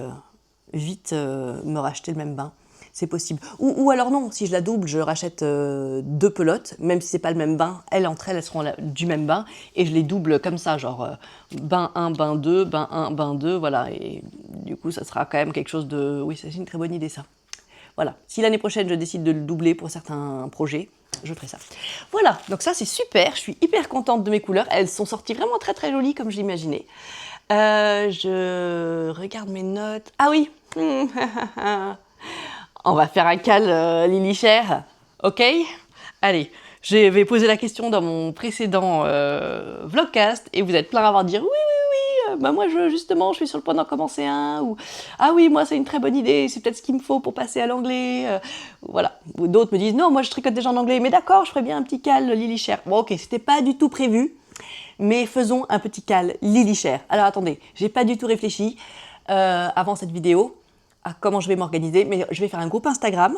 vite me racheter le même bain. C'est possible. Ou alors non, si je la double, je rachète 2 pelotes, même si c'est pas le même bain. Entre elles seront du même bain. Et je les double comme ça, genre bain 1, bain 2, bain 1, bain 2, voilà. Et du coup, ça sera quand même quelque chose de... Oui, c'est une très bonne idée, ça. Voilà. Si l'année prochaine, je décide de le doubler pour certains projets, je ferai ça. Voilà, donc ça, c'est super. Je suis hyper contente de mes couleurs. Elles sont sorties vraiment très, très jolies, comme je l'imaginais. Je regarde mes notes. Ah oui on va faire un cal Lily Cher, ok? Allez, je vais poser la question dans mon précédent vlogcast et vous êtes plein à avoir dire oui, bah moi justement je suis sur le point d'en commencer un, ou ah oui moi c'est une très bonne idée, c'est peut-être ce qu'il me faut pour passer à l'anglais, voilà. Ou d'autres me disent non moi je tricote déjà en anglais, mais d'accord je ferai bien un petit cal Lily Cher. Bon ok, c'était pas du tout prévu, mais faisons un petit cal Lily Cher. Alors attendez, j'ai pas du tout réfléchi avant cette vidéo à comment je vais m'organiser, mais je vais faire un groupe Instagram.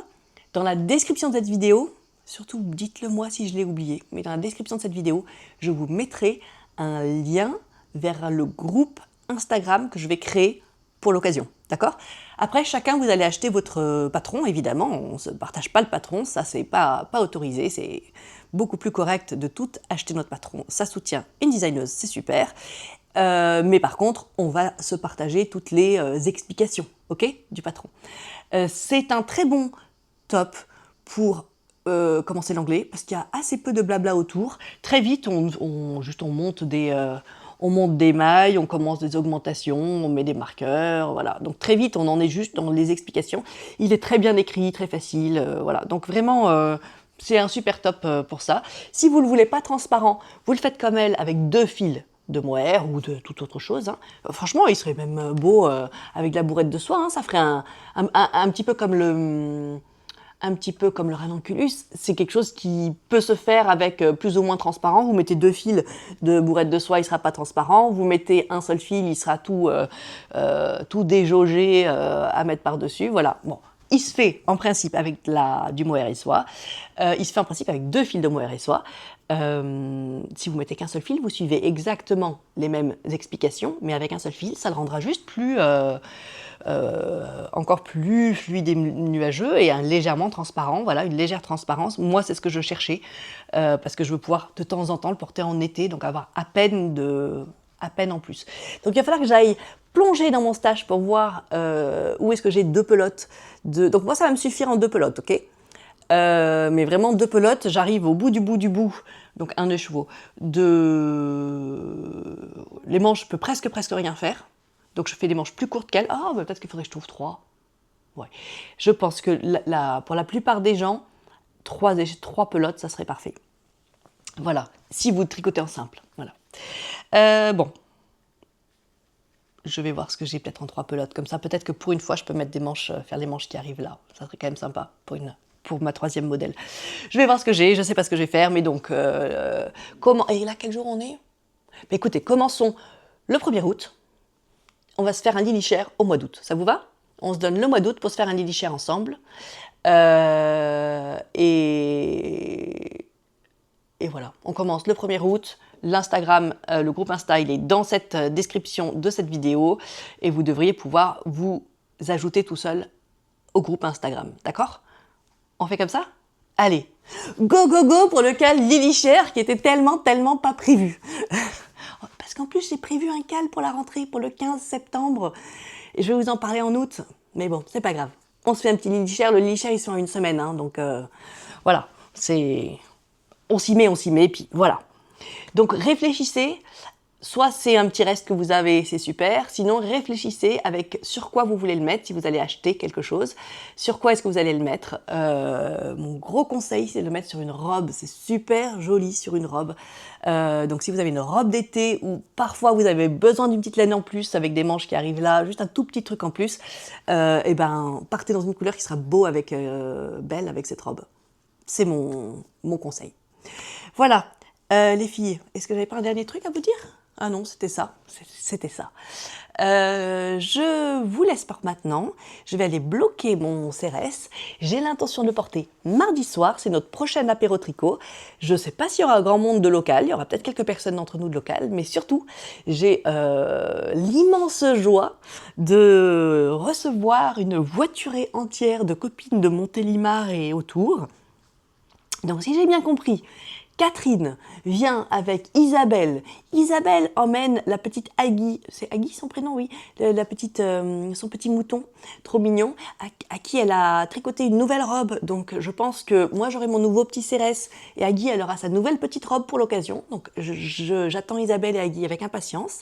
Dans la description de cette vidéo, surtout dites-le moi si je l'ai oublié, mais dans la description de cette vidéo, je vous mettrai un lien vers le groupe Instagram que je vais créer pour l'occasion, d'accord? Après, chacun, vous allez acheter votre patron, évidemment, on ne se partage pas le patron, ça c'est pas autorisé, c'est beaucoup plus correct de tout acheter notre patron, ça soutient une designeuse, c'est super. Mais par contre, on va se partager toutes les explications, ok, du patron. C'est un très bon top pour commencer l'anglais, parce qu'il y a assez peu de blabla autour. Très vite, on monte des mailles, on commence des augmentations, on met des marqueurs, voilà. Donc très vite, on en est juste dans les explications. Il est très bien écrit, très facile, voilà. Donc vraiment, c'est un super top pour ça. Si vous ne le voulez pas transparent, vous le faites comme elle, avec 2 fils de mohair ou de toute autre chose. Hein. Franchement, il serait même beau avec de la bourrette de soie. Hein. Ça ferait un petit peu comme le ranunculus. C'est quelque chose qui peut se faire avec plus ou moins transparent. Vous mettez 2 fils de bourrette de soie, il ne sera pas transparent. Vous mettez un seul fil, il sera tout déjaugé à mettre par-dessus. Voilà. Bon. Il se fait en principe avec du mohair et soie. Il se fait en principe avec 2 fils de mohair et soie. Si vous mettez qu'un seul fil, vous suivez exactement les mêmes explications, mais avec un seul fil, ça le rendra juste encore plus fluide et nuageux et légèrement transparent. Voilà, une légère transparence. Moi, c'est ce que je cherchais parce que je veux pouvoir de temps en temps le porter en été, donc avoir à peine en plus. Donc il va falloir que j'aille plonger dans mon stash pour voir où est-ce que j'ai 2 pelotes. Donc moi, ça va me suffire en 2 pelotes, ok? Mais vraiment 2 pelotes, j'arrive au bout du bout, donc un écheveau. Les manches, je peux presque rien faire. Donc je fais des manches plus courtes qu'elles. Ah, bah, peut-être qu'il faudrait que je trouve 3. Ouais. Je pense que pour la plupart des gens, 3 pelotes, ça serait parfait. Voilà, si vous tricotez en simple. Voilà. Bon. Je vais voir ce que j'ai peut-être en 3 pelotes. Comme ça, peut-être que pour une fois, je peux mettre des manches, faire les manches qui arrivent là. Ça serait quand même sympa pour pour ma 3e modèle. Je vais voir ce que j'ai, je ne sais pas ce que je vais faire, mais donc, comment... Et là, quel jour on est? Mais écoutez, commençons le 1er août. On va se faire un Lily Share au mois d'août. Ça vous va? On se donne le mois d'août pour se faire un Lily Share ensemble. Et voilà, on commence le 1er août. L'Instagram, le groupe Insta, il est dans cette description de cette vidéo. Et vous devriez pouvoir vous ajouter tout seul au groupe Instagram. D'accord? On fait comme ça? Allez, go go go pour le cal Lily Share qui était tellement pas prévu. Parce qu'en plus, j'ai prévu un cal pour la rentrée, pour le 15 septembre. Et je vais vous en parler en août. Mais bon, c'est pas grave. On se fait un petit Lily Share. Le Lily Share, ils sont en une semaine. Hein, donc voilà, c'est... On s'y met, puis voilà. Donc réfléchissez. Soit c'est un petit reste que vous avez, c'est super. Sinon, réfléchissez avec sur quoi vous voulez le mettre, si vous allez acheter quelque chose. Sur quoi est-ce que vous allez le mettre? Mon gros conseil, c'est de le mettre sur une robe. C'est super joli sur une robe. Donc si vous avez une robe d'été ou parfois vous avez besoin d'une petite laine en plus avec des manches qui arrivent là, juste un tout petit truc en plus, et ben partez dans une couleur qui sera belle avec cette robe. C'est mon conseil. Voilà, les filles, est-ce que j'avais pas un dernier truc à vous dire? Ah non, c'était ça. Je vous laisse par maintenant. Je vais aller bloquer mon CRS. J'ai l'intention de le porter mardi soir. C'est notre prochain apéro tricot. Je ne sais pas s'il y aura un grand monde de local. Il y aura peut-être quelques personnes d'entre nous de local. Mais surtout, j'ai l'immense joie de recevoir une voiturée entière de copines de Montélimar et autour. Donc, si j'ai bien compris, Catherine vient avec Isabelle. Isabelle emmène la petite Agui. C'est Agui son prénom, oui. Son petit mouton, trop mignon, à qui elle a tricoté une nouvelle robe. Donc je pense que moi j'aurai mon nouveau petit CRS et Agui elle aura sa nouvelle petite robe pour l'occasion. Donc j'attends Isabelle et Agui avec impatience.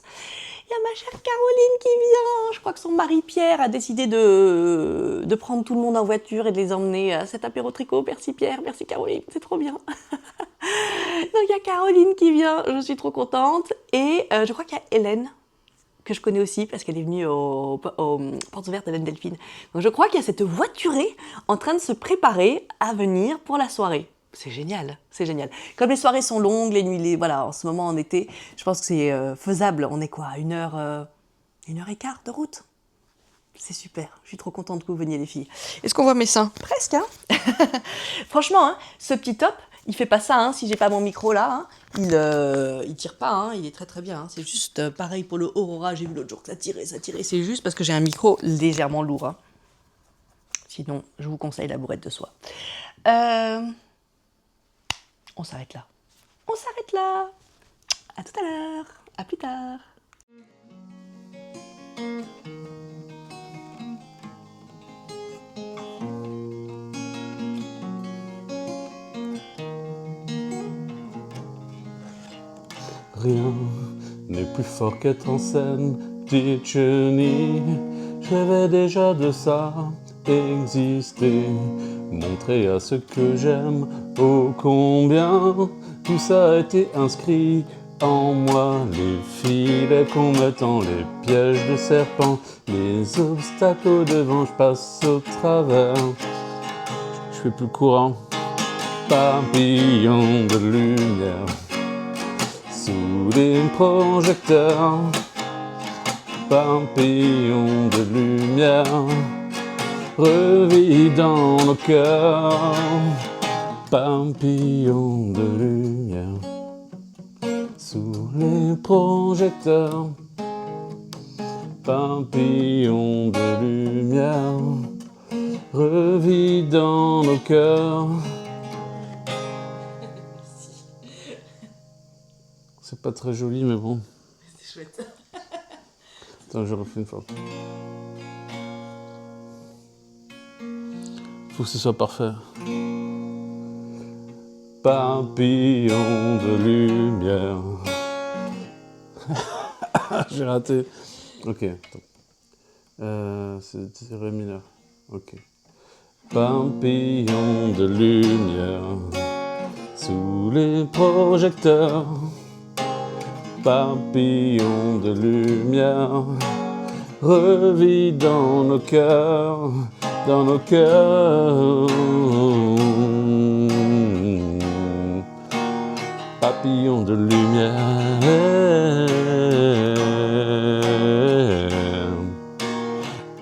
Il y a ma chère Caroline qui vient. Je crois que son mari Pierre a décidé de prendre tout le monde en voiture et de les emmener à cet apéro tricot. Merci Pierre, merci Caroline, c'est trop bien. Donc il y a Caroline qui vient, je suis trop contente. Et je crois qu'il y a Hélène, que je connais aussi parce qu'elle est venue aux Portes Ouvertes Hélène Delphine. Donc je crois qu'il y a cette voiturée en train de se préparer à venir pour la soirée. C'est génial, c'est génial. Comme les soirées sont longues, les nuits, voilà, en ce moment en été, je pense que c'est faisable. On est quoi, à 1h15 de route? C'est super, je suis trop contente que vous veniez les filles. Est-ce qu'on voit mes seins? Presque, hein. Franchement, hein, ce petit top, il fait pas ça, hein, si j'ai pas mon micro là, hein, il tire pas, hein, il est très bien. Hein, c'est juste pareil pour le Aurora, j'ai vu l'autre jour que ça tirait, c'est juste parce que j'ai un micro légèrement lourd. Hein. Sinon, je vous conseille la bourrette de soie. On s'arrête là. À tout à l'heure, à plus tard. Rien n'est plus fort qu'être en scène, petite chenille. Je rêvais déjà de ça, exister, montrer à ceux que j'aime ô combien tout ça a été inscrit en moi. Les filets qu'on me tend, les pièges de serpents, les obstacles au devant, je passe au travers. Je fais plus courant, papillon de lumière. Sous les projecteurs, papillons de lumière, revis dans nos cœurs, papillons de lumière. Sous les projecteurs, papillons de lumière, revis dans nos cœurs. C'est pas très joli, mais bon. C'est chouette. Attends, je refais une fois. Faut que ce soit parfait. Papillon de lumière. J'ai raté. Ok, attends. C'est ré mineur. Ok. Papillon de lumière. Sous les projecteurs. Papillons de lumière, revis dans nos cœurs, dans nos cœurs. papillon de lumière,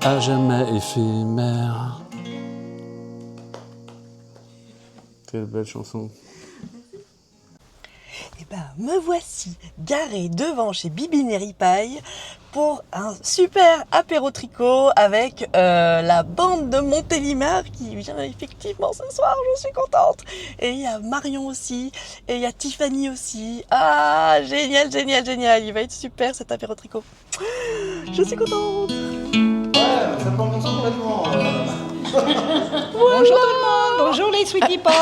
à jamais éphémère. Quelle belle chanson. Eh ben, me voici garée devant chez Bibine et Ripaille pour un super apéro tricot avec la bande de Montélimar qui vient effectivement ce soir, je suis contente. Et il y a Marion aussi, et il y a Tiffany aussi. Ah, génial, génial, génial, il va être super cet apéro tricot. Je suis contente. Ouais, ça prend complètement. Bonjour tout le monde, bonjour les Sweetie Pop.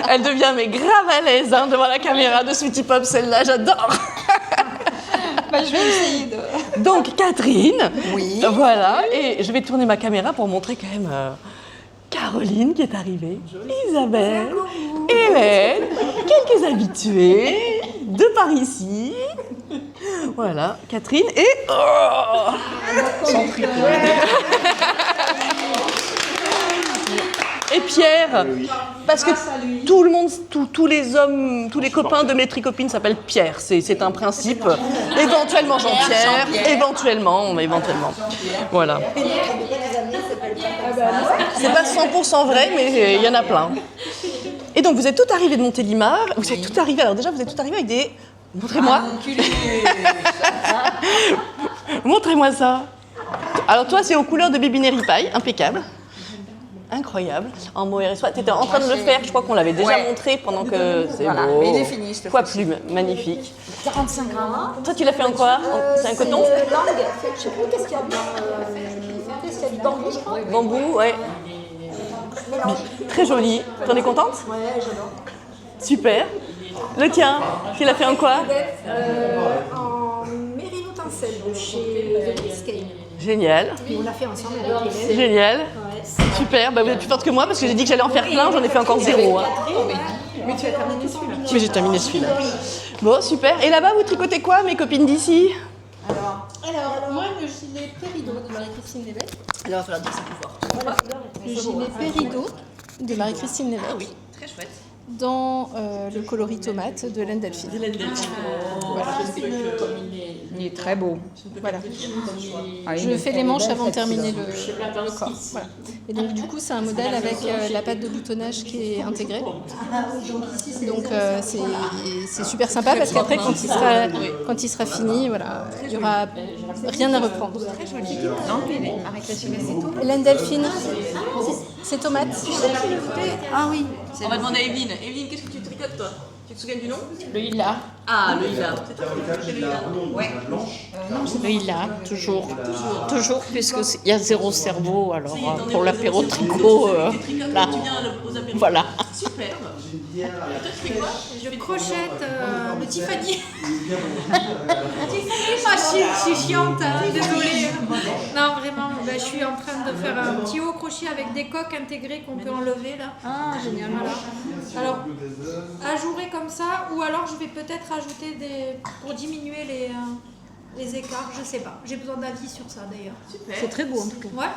Elle devient mais grave à l'aise devant la caméra de Sweetie Pop, celle-là, j'adore. Bah, je vais essayer de... Donc Catherine, Oui. Voilà, et je vais tourner ma caméra pour montrer quand même Caroline qui est arrivée, Isabelle, Hélène, quelques habitués de par ici. Voilà, Catherine et... Oh et Pierre, parce que tout le monde, tous les hommes, tous les copains de mes tricopines s'appellent Pierre, c'est un principe. Éventuellement Jean-Pierre, éventuellement. Voilà. C'est pas 100% vrai, mais il y en a plein. Et donc vous êtes toutes arrivées de Montélimar, vous êtes toutes arrivées, alors déjà vous êtes toutes arrivées avec des... Montrez-moi. Montrez-moi ça. Alors toi c'est aux couleurs de Bibine et Ripaille, impeccable. Incroyable. En mots et tu étais en train de le faire, je crois qu'on l'avait déjà montré pendant que c'est Voilà, beau. mais il est fini, je te Quoi plume, magnifique. 45 grammes. Toi tu l'as fait en quoi? C'est un coton? C'est langue. Je sais plus qu'est-ce qu'il y a dedans. Qu'est-ce qu'il y a du bambou, je crois. Bambou, ouais. Mélange. Très joli. T'en es contente? Ouais, j'adore. Super. Le tien, tu l'as fait en quoi? En mérino tencel, de chez The Biscayne. Génial. Et on l'a fait ensemble avec Hélène. Génial. Ouais. Super. Bah, vous êtes plus forte que moi parce que j'ai dit que j'allais en faire plein, j'en ai fait encore 0. Hein. Mais tu as terminé celui-là. Mais j'ai terminé celui-là. Bon, super. Et là-bas, vous tricotez quoi, mes copines d'ici? Alors, moi, le gilet Pérido de Marie-Christine Lévesque. Alors, il va falloir dire ça plus fort. Le gilet Pérido de Marie-Christine Lévesque. Ah oui, très chouette. Dans le coloris tomate de Hélène Delphine. Voilà. Il est très beau. Voilà. Je fais les manches avant de terminer le corps. Voilà. Et donc du coup c'est un modèle avec la patte de boutonnage qui est intégrée. Donc c'est super sympa parce qu'après quand il sera fini, voilà, il n'y aura rien à reprendre. Hélène Delphine, c'est tomate. Ah oui. On va demander à Evelyne. Evelyne, qu'est-ce que tu tricotes, toi? Tu te souviens du nom? Le Hila. Ah, le Hila. C'est toi qui tricotes le Hila? Ouais. Le Hila, toujours. Toujours, puisqu'il y a 0 cerveau, alors pour l'apéro tricot, là, Tu viens aux apéros. voilà. Superbe. Et toi, tu fais quoi? Je crochette le Tiffany. Ah, je suis chiante, hein, désolée. Non, vraiment, bah, je suis en train de faire un petit haut crochet avec des coques intégrées qu'on peut enlever là. Ah, génial. Voilà. Alors, ajourer comme ça, ou alors je vais peut-être ajouter pour diminuer les écarts, je sais pas. J'ai besoin d'avis sur ça d'ailleurs. Super. C'est très beau en tout cas. Ouais.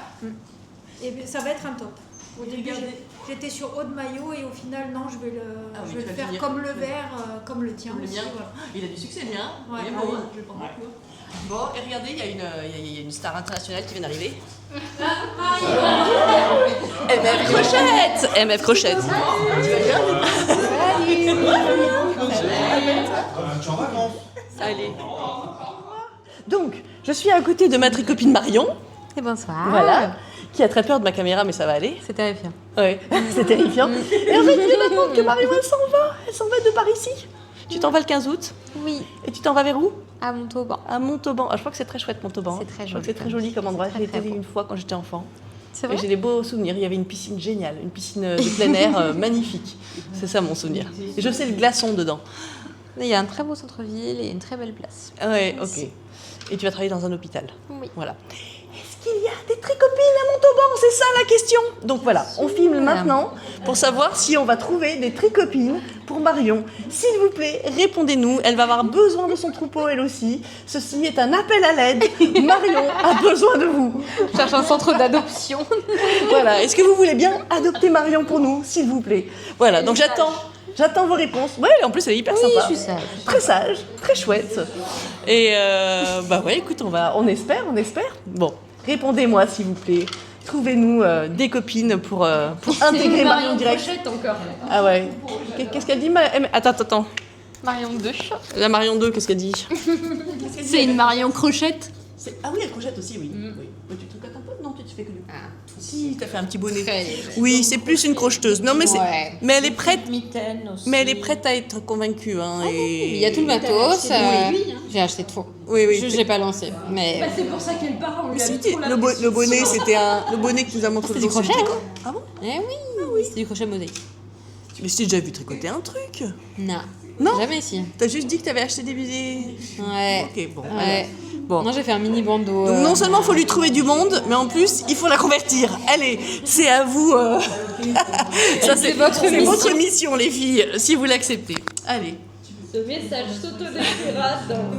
Et bien, ça va être un top. Au début, j'étais sur haut de maillot et au final, non, je vais le faire finir. comme le vert, comme le tien. Le aussi, mien. voilà. Il a du succès, le mien. Ouais. Il est beau, hein, je le pense beaucoup. Bon, et regardez, il y a une star internationale qui vient d'arriver. MF Crochette. MF Crochette. Tu vas bien? Allez. Donc, je suis à côté de ma tricopine Marion, Et bonsoir. voilà, qui a très peur de ma caméra, mais ça va aller. C'est terrifiant. Ouais, c'est terrifiant. Et en fait, il est maintenant que Marion, elle s'en va de par ici. Tu t'en vas le 15 août Oui, et tu t'en vas vers où? à Montauban. À Montauban. Ah, je crois que c'est très chouette, Montauban. C'est très Je crois que joli. c'est très joli comme endroit. Très, J'y très étais beau. une fois quand j'étais enfant. C'est Et vrai? j'ai des beaux souvenirs. Il y avait une piscine géniale, une piscine de plein air magnifique. C'est ça mon souvenir. Et je sais le glaçon dedans. Il y a un très beau centre-ville et une très belle place. Ah ouais, ok. Et tu vas travailler dans un hôpital. Oui. Voilà. Est-ce qu'il y a des tricopines à Montauban? C'est ça la question. Donc voilà, on filme maintenant pour savoir si on va trouver des tricopines pour Marion. S'il vous plaît, répondez-nous. Elle va avoir besoin de son troupeau, elle aussi. Ceci est un appel à l'aide. Marion a besoin de vous. Je cherche un centre d'adoption. Voilà. Est-ce que vous voulez bien adopter Marion pour nous, s'il vous plaît? Voilà. Donc j'attends J'attends vos réponses. Ouais, en plus, elle est hyper sympa. je suis sage. Très sage, très chouette. Et bah ouais, écoute, on espère. Bon, répondez-moi s'il vous plaît. Trouvez-nous des copines pour intégrer Marion direct. encore. Ah ouais. Qu'est-ce qu'elle dit Attends. Marion 2. La Marion 2, qu'est-ce qu'elle dit? C'est une Marion Crochette. Ah oui, elle crochette aussi, oui. Oui. Mais tu tricotes un peu? Non, tu fais que du. Ah. Si, t'as fait un petit bonnet. Très Oui, c'est plus une crocheteuse. Non, mais Ouais. mais elle est prête. Mitaine aussi. Mais elle est prête à être convaincue. Hein, Il y a tout le matos. J'ai acheté de faux. Oui. Je l'ai pas lancé. Mais C'est pour ça qu'elle part, on lui a mis C'était- trop la le bonnet, c'était le bonnet que nous a montré. C'était du crochet, Ah bon? eh oui, c'est du crochet mosaïque. Mais je t'ai déjà vu tricoter un truc. Non. Non? Jamais ici. T'as juste dit que t'avais acheté des billets. Ouais. Ok, bon. Ouais. Bon. Non, j'ai fait un mini bandeau. Donc non seulement il faut lui trouver du monde, mais en plus il faut la convertir. Allez, c'est à vous. Ça c'est votre mission les filles, si vous l'acceptez. Allez. Ce message s'autodétruira dans...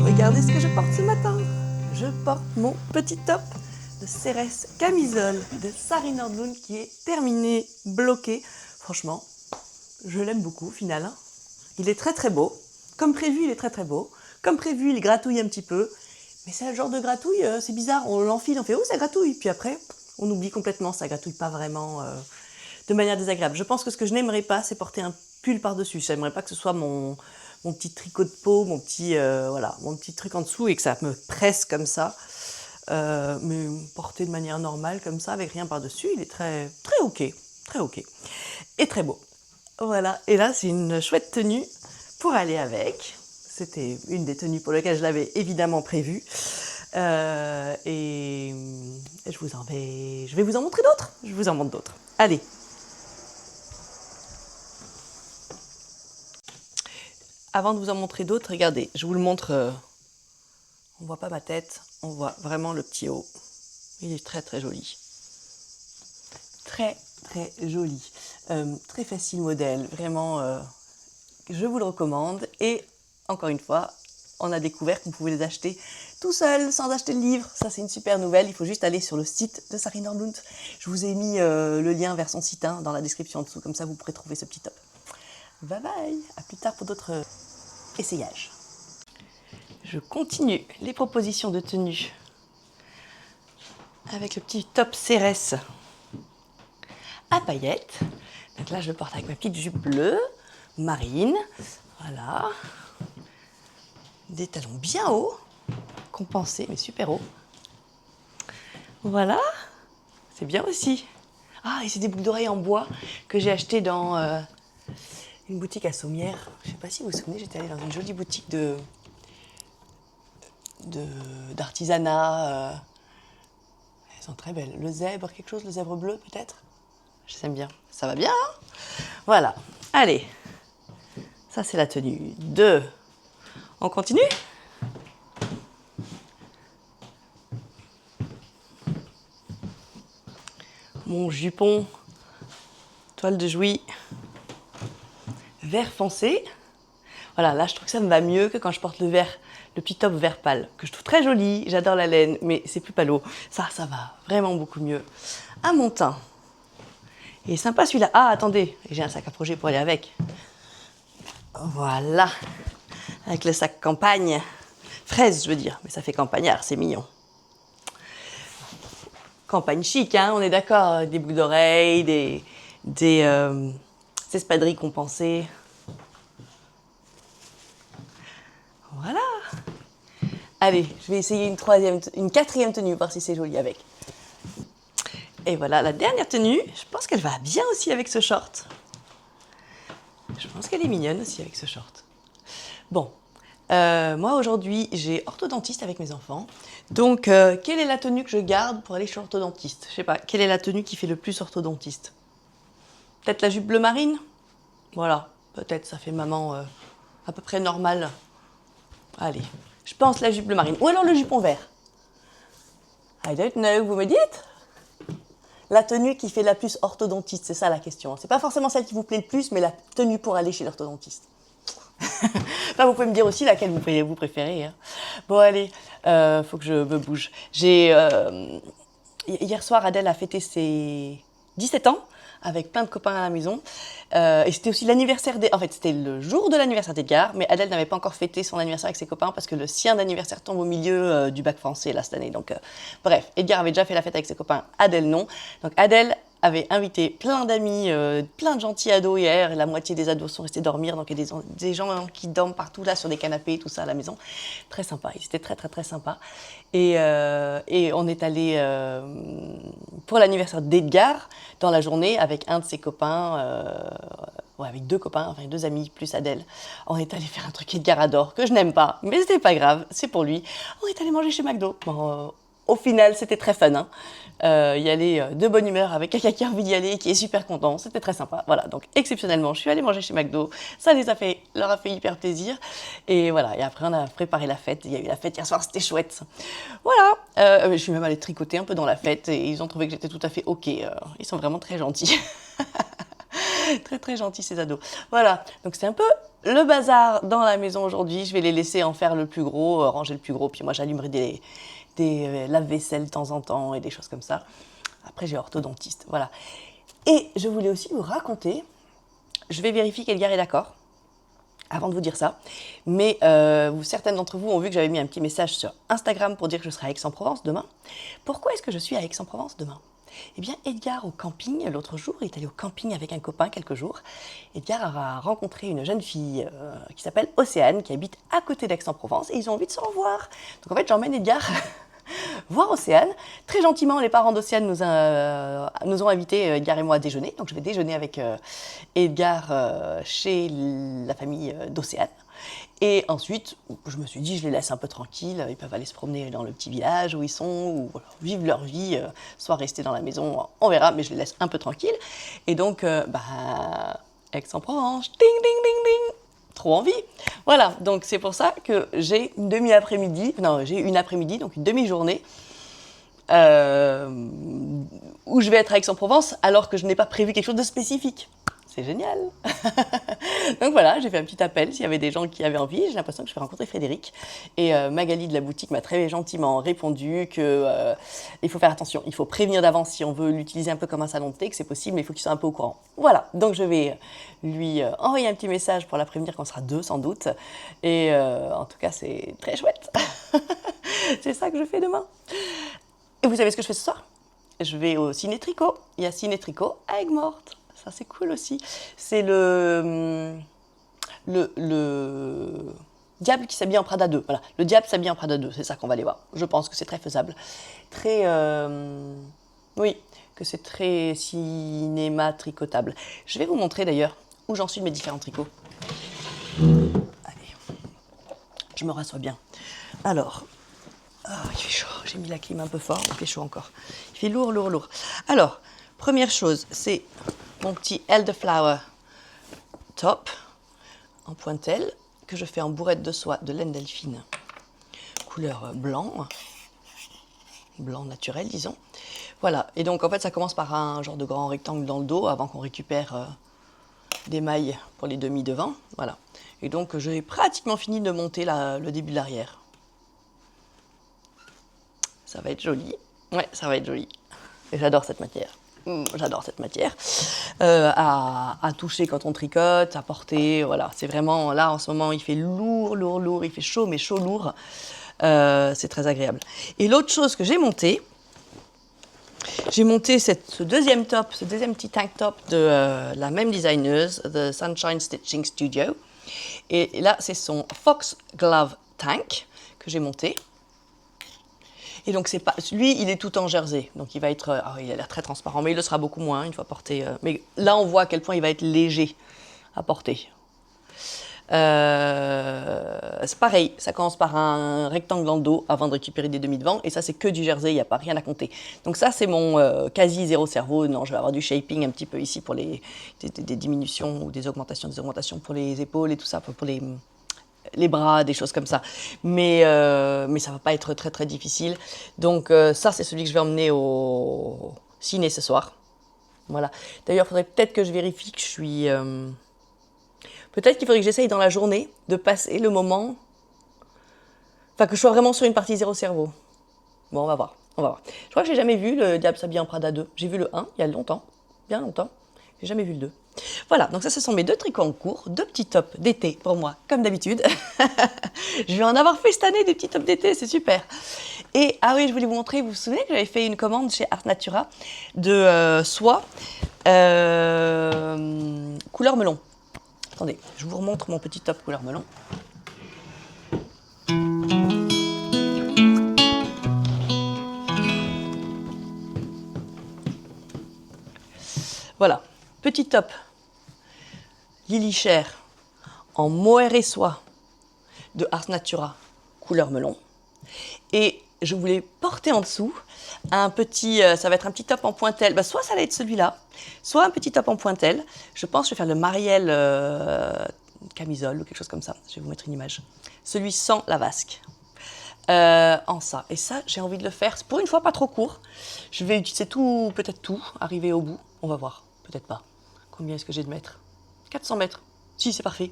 Regardez ce que je porte ce matin. Je porte mon petit top de Cérès camisole de Sari Nordlund qui est terminé, bloqué. Franchement, je l'aime beaucoup au final. Hein. Il est très très beau. Comme prévu, il est très très beau. Comme prévu, il gratouille un petit peu. Mais c'est le genre de gratouille, c'est bizarre. On l'enfile, on fait « Oh, ça gratouille !» Puis après, on oublie complètement, ça gratouille pas vraiment de manière désagréable. Je pense que ce que je n'aimerais pas, c'est porter un pull par-dessus. Je n'aimerais pas que ce soit mon petit tricot de peau, mon petit truc en dessous et que ça me presse comme ça. Mais porté de manière normale comme ça, avec rien par-dessus, il est très, très ok. Très ok. Et très beau. Voilà. Et là, c'est une chouette tenue pour aller avec. C'était une des tenues pour lesquelles je l'avais évidemment prévue. Et je vais vous en montrer d'autres. Je vous en montre d'autres. Allez. Avant de vous en montrer d'autres, regardez, je vous le montre. On voit pas ma tête, on voit vraiment le petit haut. Il est très très joli. Très très joli. Très facile modèle, vraiment, je vous le recommande. Et encore une fois, on a découvert qu'on pouvait les acheter tout seul, sans acheter le livre. Ça, c'est une super nouvelle. Il faut juste aller sur le site de Sari Nordlund. Je vous ai mis le lien vers son site dans la description en dessous. Comme ça, vous pourrez trouver ce petit top. Bye bye. À plus tard pour d'autres essayages. Je continue les propositions de tenue avec le petit top Cérès à paillettes. Donc là, je le porte avec ma petite jupe bleue, marine. Voilà. Des talons bien hauts, compensés, mais super hauts. Voilà. C'est bien aussi. Ah, et c'est des boucles d'oreilles en bois que j'ai achetées dans une boutique à Sommières. Je ne sais pas si vous vous souvenez, j'étais allée dans une jolie boutique d'artisanat. Elles sont très belles. Le zèbre, quelque chose, le zèbre bleu peut-être? Je les aime bien. Ça va bien, hein? Voilà. Allez. Ça, c'est la tenue 2. On continue? Mon jupon, toile de Jouy, vert foncé. Voilà, là, je trouve que ça me va mieux que quand je porte le petit top vert pâle, que je trouve très joli. J'adore la laine, mais c'est plus pâle. Ça va vraiment beaucoup mieux. Un montin. Il est sympa celui-là. Ah, attendez, j'ai un sac à projet pour aller avec. Voilà. Avec le sac campagne. Fraise, je veux dire, mais ça fait campagnard, c'est mignon. Campagne chic, hein, on est d'accord. Des boucles d'oreilles, des espadrilles compensées. Voilà. Allez, je vais essayer une quatrième tenue, voir si c'est joli avec. Et voilà, la dernière tenue, je pense qu'elle va bien aussi avec ce short. Je pense qu'elle est mignonne aussi avec ce short. Bon, Moi, aujourd'hui, j'ai orthodontiste avec mes enfants. Donc, quelle est la tenue que je garde pour aller chez l'orthodontiste? Je sais pas, quelle est la tenue qui fait le plus orthodontiste? Peut-être la jupe bleu marine? Voilà, peut-être, ça fait maman à peu près normale. Allez, je pense la jupe bleu marine. Ou alors le jupon vert. I don't know, vous me dites? La tenue qui fait la plus orthodontiste, c'est ça la question. C'est pas forcément celle qui vous plaît le plus, mais la tenue pour aller chez l'orthodontiste. Enfin, vous pouvez me dire aussi laquelle vous préférez. Hein. Bon, allez, faut que je me bouge. Hier soir, Adèle a fêté ses 17 ans avec plein de copains à la maison. Et c'était aussi l'anniversaire En fait, c'était le jour de l'anniversaire d'Edgar, mais Adèle n'avait pas encore fêté son anniversaire avec ses copains parce que le sien d'anniversaire tombe au milieu du bac français là, cette année. Donc, bref, Edgar avait déjà fait la fête avec ses copains, Adèle non. Donc, Adèle avait invité plein d'amis, plein de gentils ados hier. La moitié des ados sont restés dormir, donc il y a des gens qui dorment partout là sur des canapés, tout ça à la maison. Très sympa, c'était très très très sympa. Et on est allé pour l'anniversaire d'Edgar dans la journée avec un de ses copains, avec deux copains, enfin deux amis plus Adèle. On est allé faire un truc qu'Edgar adore, que je n'aime pas, mais c'était pas grave, c'est pour lui. On est allé manger chez McDo. Bon, au final, c'était très fun. Hein. Y aller de bonne humeur avec quelqu'un qui a envie d'y aller et qui est super content. C'était très sympa. Voilà, donc exceptionnellement, je suis allée manger chez McDo. Ça leur a fait hyper plaisir. Et voilà, et après, on a préparé la fête. Il y a eu la fête hier soir, c'était chouette. Voilà, je suis même allée tricoter un peu dans la fête et ils ont trouvé que j'étais tout à fait OK. Ils sont vraiment très gentils. Très très gentils ces ados. Voilà, donc c'est un peu le bazar dans la maison aujourd'hui. Je vais les laisser en faire le plus gros, ranger le plus gros. Puis moi, j'allumerai des lave-vaisselle de temps en temps et des choses comme ça. Après, j'ai orthodontiste, voilà. Et je voulais aussi vous raconter, je vais vérifier qu'Edgar est d'accord, avant de vous dire ça, mais certaines d'entre vous ont vu que j'avais mis un petit message sur Instagram pour dire que je serai à Aix-en-Provence demain. Pourquoi est-ce que je suis à Aix-en-Provence demain? Eh bien, Edgar au camping, l'autre jour, il est allé au camping avec un copain quelques jours. Edgar a rencontré une jeune fille qui s'appelle Océane, qui habite à côté d'Aix-en-Provence, et ils ont envie de se revoir. Donc en fait, j'emmène Edgar voir Océane. Très gentiment, les parents d'Océane nous ont invités, Edgar et moi, à déjeuner. Donc je vais déjeuner avec Edgar chez la famille d'Océane. Et ensuite, je me suis dit, je les laisse un peu tranquilles, ils peuvent aller se promener dans le petit village où ils sont, ou voilà, vivre leur vie, soit rester dans la maison, on verra, mais je les laisse un peu tranquilles. Et donc, Aix-en-Provence, ding, ding, ding, ding, trop envie. Voilà, donc c'est pour ça que j'ai une après-midi, donc une demi-journée, où je vais être à Aix-en-Provence, alors que je n'ai pas prévu quelque chose de spécifique. C'est génial. Donc voilà, j'ai fait un petit appel s'il y avait des gens qui avaient envie. J'ai l'impression que je vais rencontrer Frédéric. Et Magali de la boutique m'a très gentiment répondu qu'il faut faire attention. Il faut prévenir d'avance si on veut l'utiliser un peu comme un salon de thé, que c'est possible, mais il faut qu'il soit un peu au courant. Voilà, donc je vais lui envoyer un petit message pour la prévenir qu'on sera deux sans doute. Et en tout cas, c'est très chouette. C'est ça que je fais demain. Et vous savez ce que je fais ce soir? Je vais au Ciné Tricot. Il y a Ciné Tricot à Aigues-Mortes. Ça, c'est cool aussi. C'est le diable qui s'habille en Prada 2. Voilà, le diable s'habille en Prada 2, c'est ça qu'on va aller voir. Je pense que c'est très faisable. Oui, que c'est très cinéma tricotable. Je vais vous montrer d'ailleurs où j'en suis de mes différents tricots. Allez, je me rassois bien. Alors, il fait chaud. J'ai mis la clim un peu fort, il fait chaud encore. Il fait lourd, lourd, lourd. Alors, première chose, c'est mon petit Elderflower top en pointelle que je fais en bourrette de soie de laine delphine, couleur blanc naturel disons. Voilà, et donc en fait ça commence par un genre de grand rectangle dans le dos avant qu'on récupère des mailles pour les demi devant. Voilà, et donc j'ai pratiquement fini de monter le début de l'arrière. Ça va être joli, ouais ça va être joli, et j'adore cette matière. J'adore cette matière, à toucher quand on tricote, à porter, voilà, c'est vraiment, là en ce moment il fait lourd, lourd, lourd, il fait chaud mais chaud lourd, c'est très agréable. Et l'autre chose que j'ai monté ce deuxième petit tank top de la même designeuse, The Sunshine Stitching Studio, et là c'est son Fox Glove Tank que j'ai monté. Et donc, lui, il est tout en jersey. Donc, il va être... il a l'air très transparent, mais il le sera beaucoup moins une fois porté. Mais là, on voit à quel point il va être léger à porter. C'est pareil, ça commence par un rectangle en dos avant de récupérer des demi-devants. Et ça, c'est que du jersey, il n'y a pas rien à compter. Donc ça, c'est mon quasi zéro cerveau. Non, je vais avoir du shaping un petit peu ici pour des diminutions ou des augmentations pour les épaules et tout ça, pour les bras, des choses comme ça. Mais ça ne va pas être très, très difficile. Donc ça, c'est celui que je vais emmener au ciné ce soir. Voilà. D'ailleurs, il faudrait peut-être que je vérifie que je suis... Peut-être qu'il faudrait que j'essaye dans la journée de passer le moment... Enfin, que je sois vraiment sur une partie zéro cerveau. Bon, on va voir. Je crois que j'ai jamais vu le Diable s'habille en Prada 2. J'ai vu le 1 il y a longtemps, bien longtemps. J'ai jamais vu le 2. Voilà, donc ça, ce sont mes 2 tricots en cours, 2 petits tops d'été pour moi, comme d'habitude. Je vais en avoir fait cette année des petits tops d'été, c'est super. Et, ah oui, je voulais vous montrer, vous vous souvenez que j'avais fait une commande chez Art Natura de soie couleur melon. Attendez, je vous remontre mon petit top couleur melon. Voilà, petit top Lily Cher en mohair et soie de Art Natura couleur melon. Et je voulais porter en dessous un petit, ça va être un petit top en pointelle. Bah, soit ça va être celui-là, soit un petit top en pointelle. Je pense que je vais faire le Marielle camisole ou quelque chose comme ça. Je vais vous mettre une image. Celui sans la vasque. En ça. Et ça, j'ai envie de le faire. Pour une fois, pas trop court. Je vais utiliser tout, peut-être tout, arriver au bout. On va voir. Peut-être pas. Combien est-ce que j'ai de mètres? 400 mètres. Si, c'est parfait.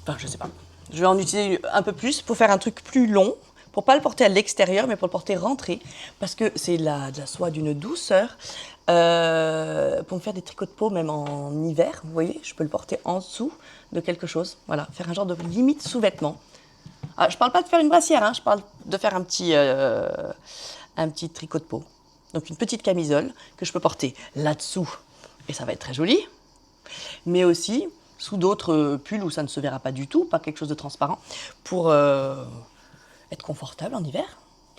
Enfin, je sais pas. Je vais en utiliser un peu plus pour faire un truc plus long, pour pas le porter à l'extérieur, mais pour le porter rentré, parce que c'est de la soie d'une douceur. Pour me faire des tricots de peau, même en hiver, vous voyez, je peux le porter en dessous de quelque chose. Voilà, faire un genre de limite sous-vêtement. Ah, je parle pas de faire une brassière, hein, je parle de faire un petit tricot de peau. Donc une petite camisole que je peux porter là-dessous, et ça va être très joli, mais aussi sous d'autres pulls où ça ne se verra pas du tout, pas quelque chose de transparent, pour être confortable en hiver.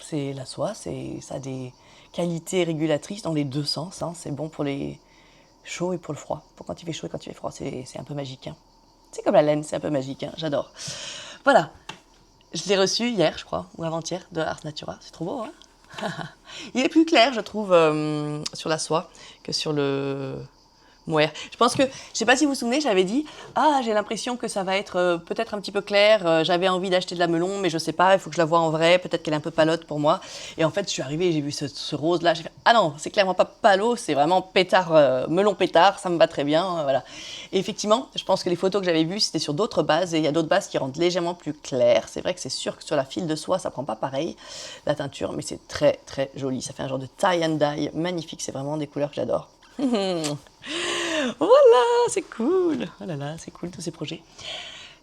C'est la soie, ça a des qualités régulatrices dans les deux sens, hein. C'est bon pour les chauds et pour le froid, pour quand il fait chaud et quand il fait froid, c'est un peu magique, hein. C'est comme la laine, c'est un peu magique, hein. J'adore. Voilà, je l'ai reçu hier, je crois, ou avant-hier, de Art Natura, c'est trop beau, hein. Il est plus clair, je trouve, sur la soie que sur le mohair. Je pense que, je ne sais pas si vous vous souvenez, j'avais dit « Ah, j'ai l'impression que ça va être peut-être un petit peu clair, j'avais envie d'acheter de la melon, mais je ne sais pas, il faut que je la voie en vrai, peut-être qu'elle est un peu palote pour moi. » Et en fait, je suis arrivée et j'ai vu ce rose-là, j'ai fait « Ah non, c'est clairement pas palo, c'est vraiment pétard, melon pétard, ça me va très bien. » Voilà. Et effectivement, je pense que les photos que j'avais vues, c'était sur d'autres bases, et il y a d'autres bases qui rendent légèrement plus clair. C'est vrai que c'est sûr que sur la file de soie, ça ne prend pas pareil, la teinture, mais c'est très très joli. Ça fait un genre de tie and dye magnifique, c'est vraiment des couleurs que j'adore. Voilà, c'est cool. Oh là là, c'est cool tous ces projets.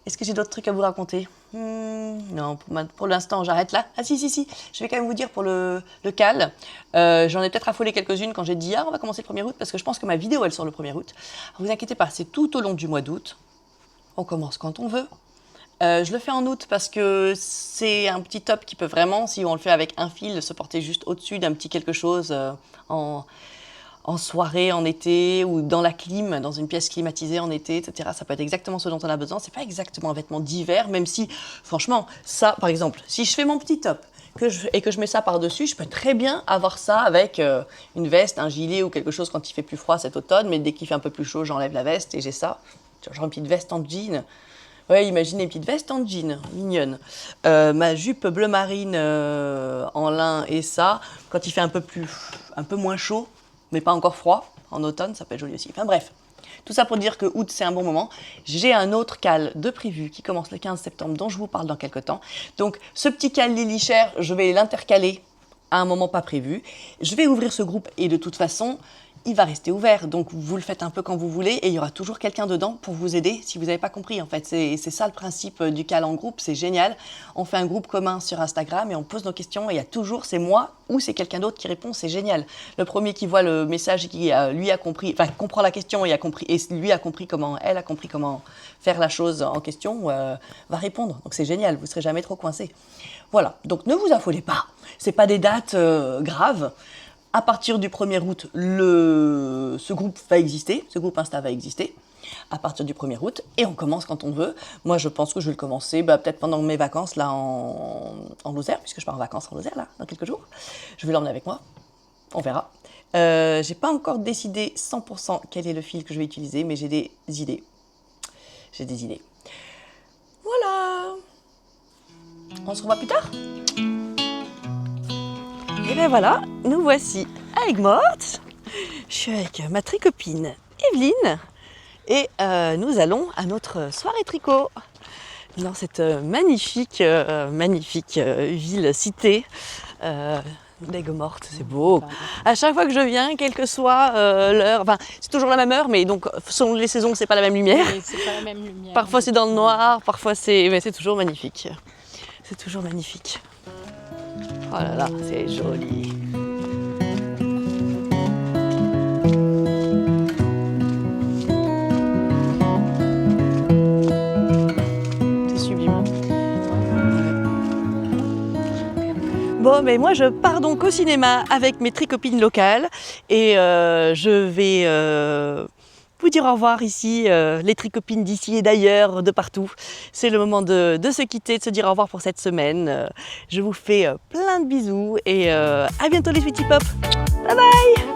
Est-ce que j'ai d'autres trucs à vous raconter? Non, pour l'instant, j'arrête là. Ah si, je vais quand même vous dire pour le cal. J'en ai peut-être affolé quelques-unes quand j'ai dit « Ah, on va commencer le 1er août » parce que je pense que ma vidéo, elle sort le 1er août. Alors, vous inquiétez pas, c'est tout au long du mois d'août. On commence quand on veut. Je le fais en août parce que c'est un petit top qui peut vraiment, si on le fait avec un fil, se porter juste au-dessus d'un petit quelque chose en soirée, en été, ou dans la clim, dans une pièce climatisée en été, etc. Ça peut être exactement ce dont on a besoin. C'est pas exactement un vêtement d'hiver, même si, franchement, ça, par exemple, si je fais mon petit top et que je mets ça par-dessus, je peux très bien avoir ça avec une veste, un gilet ou quelque chose quand il fait plus froid cet automne, mais dès qu'il fait un peu plus chaud, j'enlève la veste et j'ai ça. Genre une petite veste en jean. Ouais, imaginez une petite veste en jean, mignonne. Ma jupe bleu marine en lin et ça, quand il fait un peu moins chaud, mais pas encore froid, en automne, ça peut être joli aussi. Enfin bref, tout ça pour dire que août, c'est un bon moment. J'ai un autre cal de prévu qui commence le 15 septembre, dont je vous parle dans quelques temps. Donc, ce petit cal Lily Cher, je vais l'intercaler à un moment pas prévu. Je vais ouvrir ce groupe et de toute façon, il va rester ouvert. Donc, vous le faites un peu quand vous voulez et il y aura toujours quelqu'un dedans pour vous aider si vous n'avez pas compris. En fait, c'est ça le principe du cal en groupe, c'est génial. On fait un groupe commun sur Instagram et on pose nos questions et il y a toujours, c'est moi ou c'est quelqu'un d'autre qui répond, c'est génial. Le premier qui voit le message et qui lui a compris, enfin comprend la question et lui a compris comment, elle a compris comment faire la chose en question, va répondre. Donc c'est génial, vous ne serez jamais trop coincé. Voilà, donc ne vous affolez pas, c'est pas des dates graves. À partir du 1er août, ce groupe va exister, ce groupe Insta va exister. à partir du 1er août et on commence quand on veut. Moi, je pense que je vais le commencer peut-être pendant mes vacances là en Lozère, puisque je pars en vacances en Lozère là dans quelques jours. Je vais l'emmener avec moi, on verra. J'ai pas encore décidé 100% quel est le fil que je vais utiliser, mais j'ai des idées. J'ai des idées. Voilà. On se revoit plus tard. Et bien voilà, nous voici à Aigues-Mortes. Je suis avec ma tricopine Evelyne et nous allons à notre soirée tricot dans cette magnifique ville cité d'Aigues-Mortes. C'est beau. À chaque fois que je viens, quelle que soit l'heure, enfin c'est toujours la même heure, mais donc selon les saisons, c'est pas la même lumière. Oui, c'est pas la même lumière. Parfois c'est dans le noir, parfois mais c'est toujours magnifique. C'est toujours magnifique. Oh là là, c'est joli. C'est sublime. Bon, mais moi je pars donc au cinéma avec mes tricopines locales et je vais vous dire au revoir ici, les tricopines d'ici et d'ailleurs, de partout. C'est le moment de se quitter, de se dire au revoir pour cette semaine. Je vous fais plein de bisous et à bientôt les Sweetie Pop. Bye bye!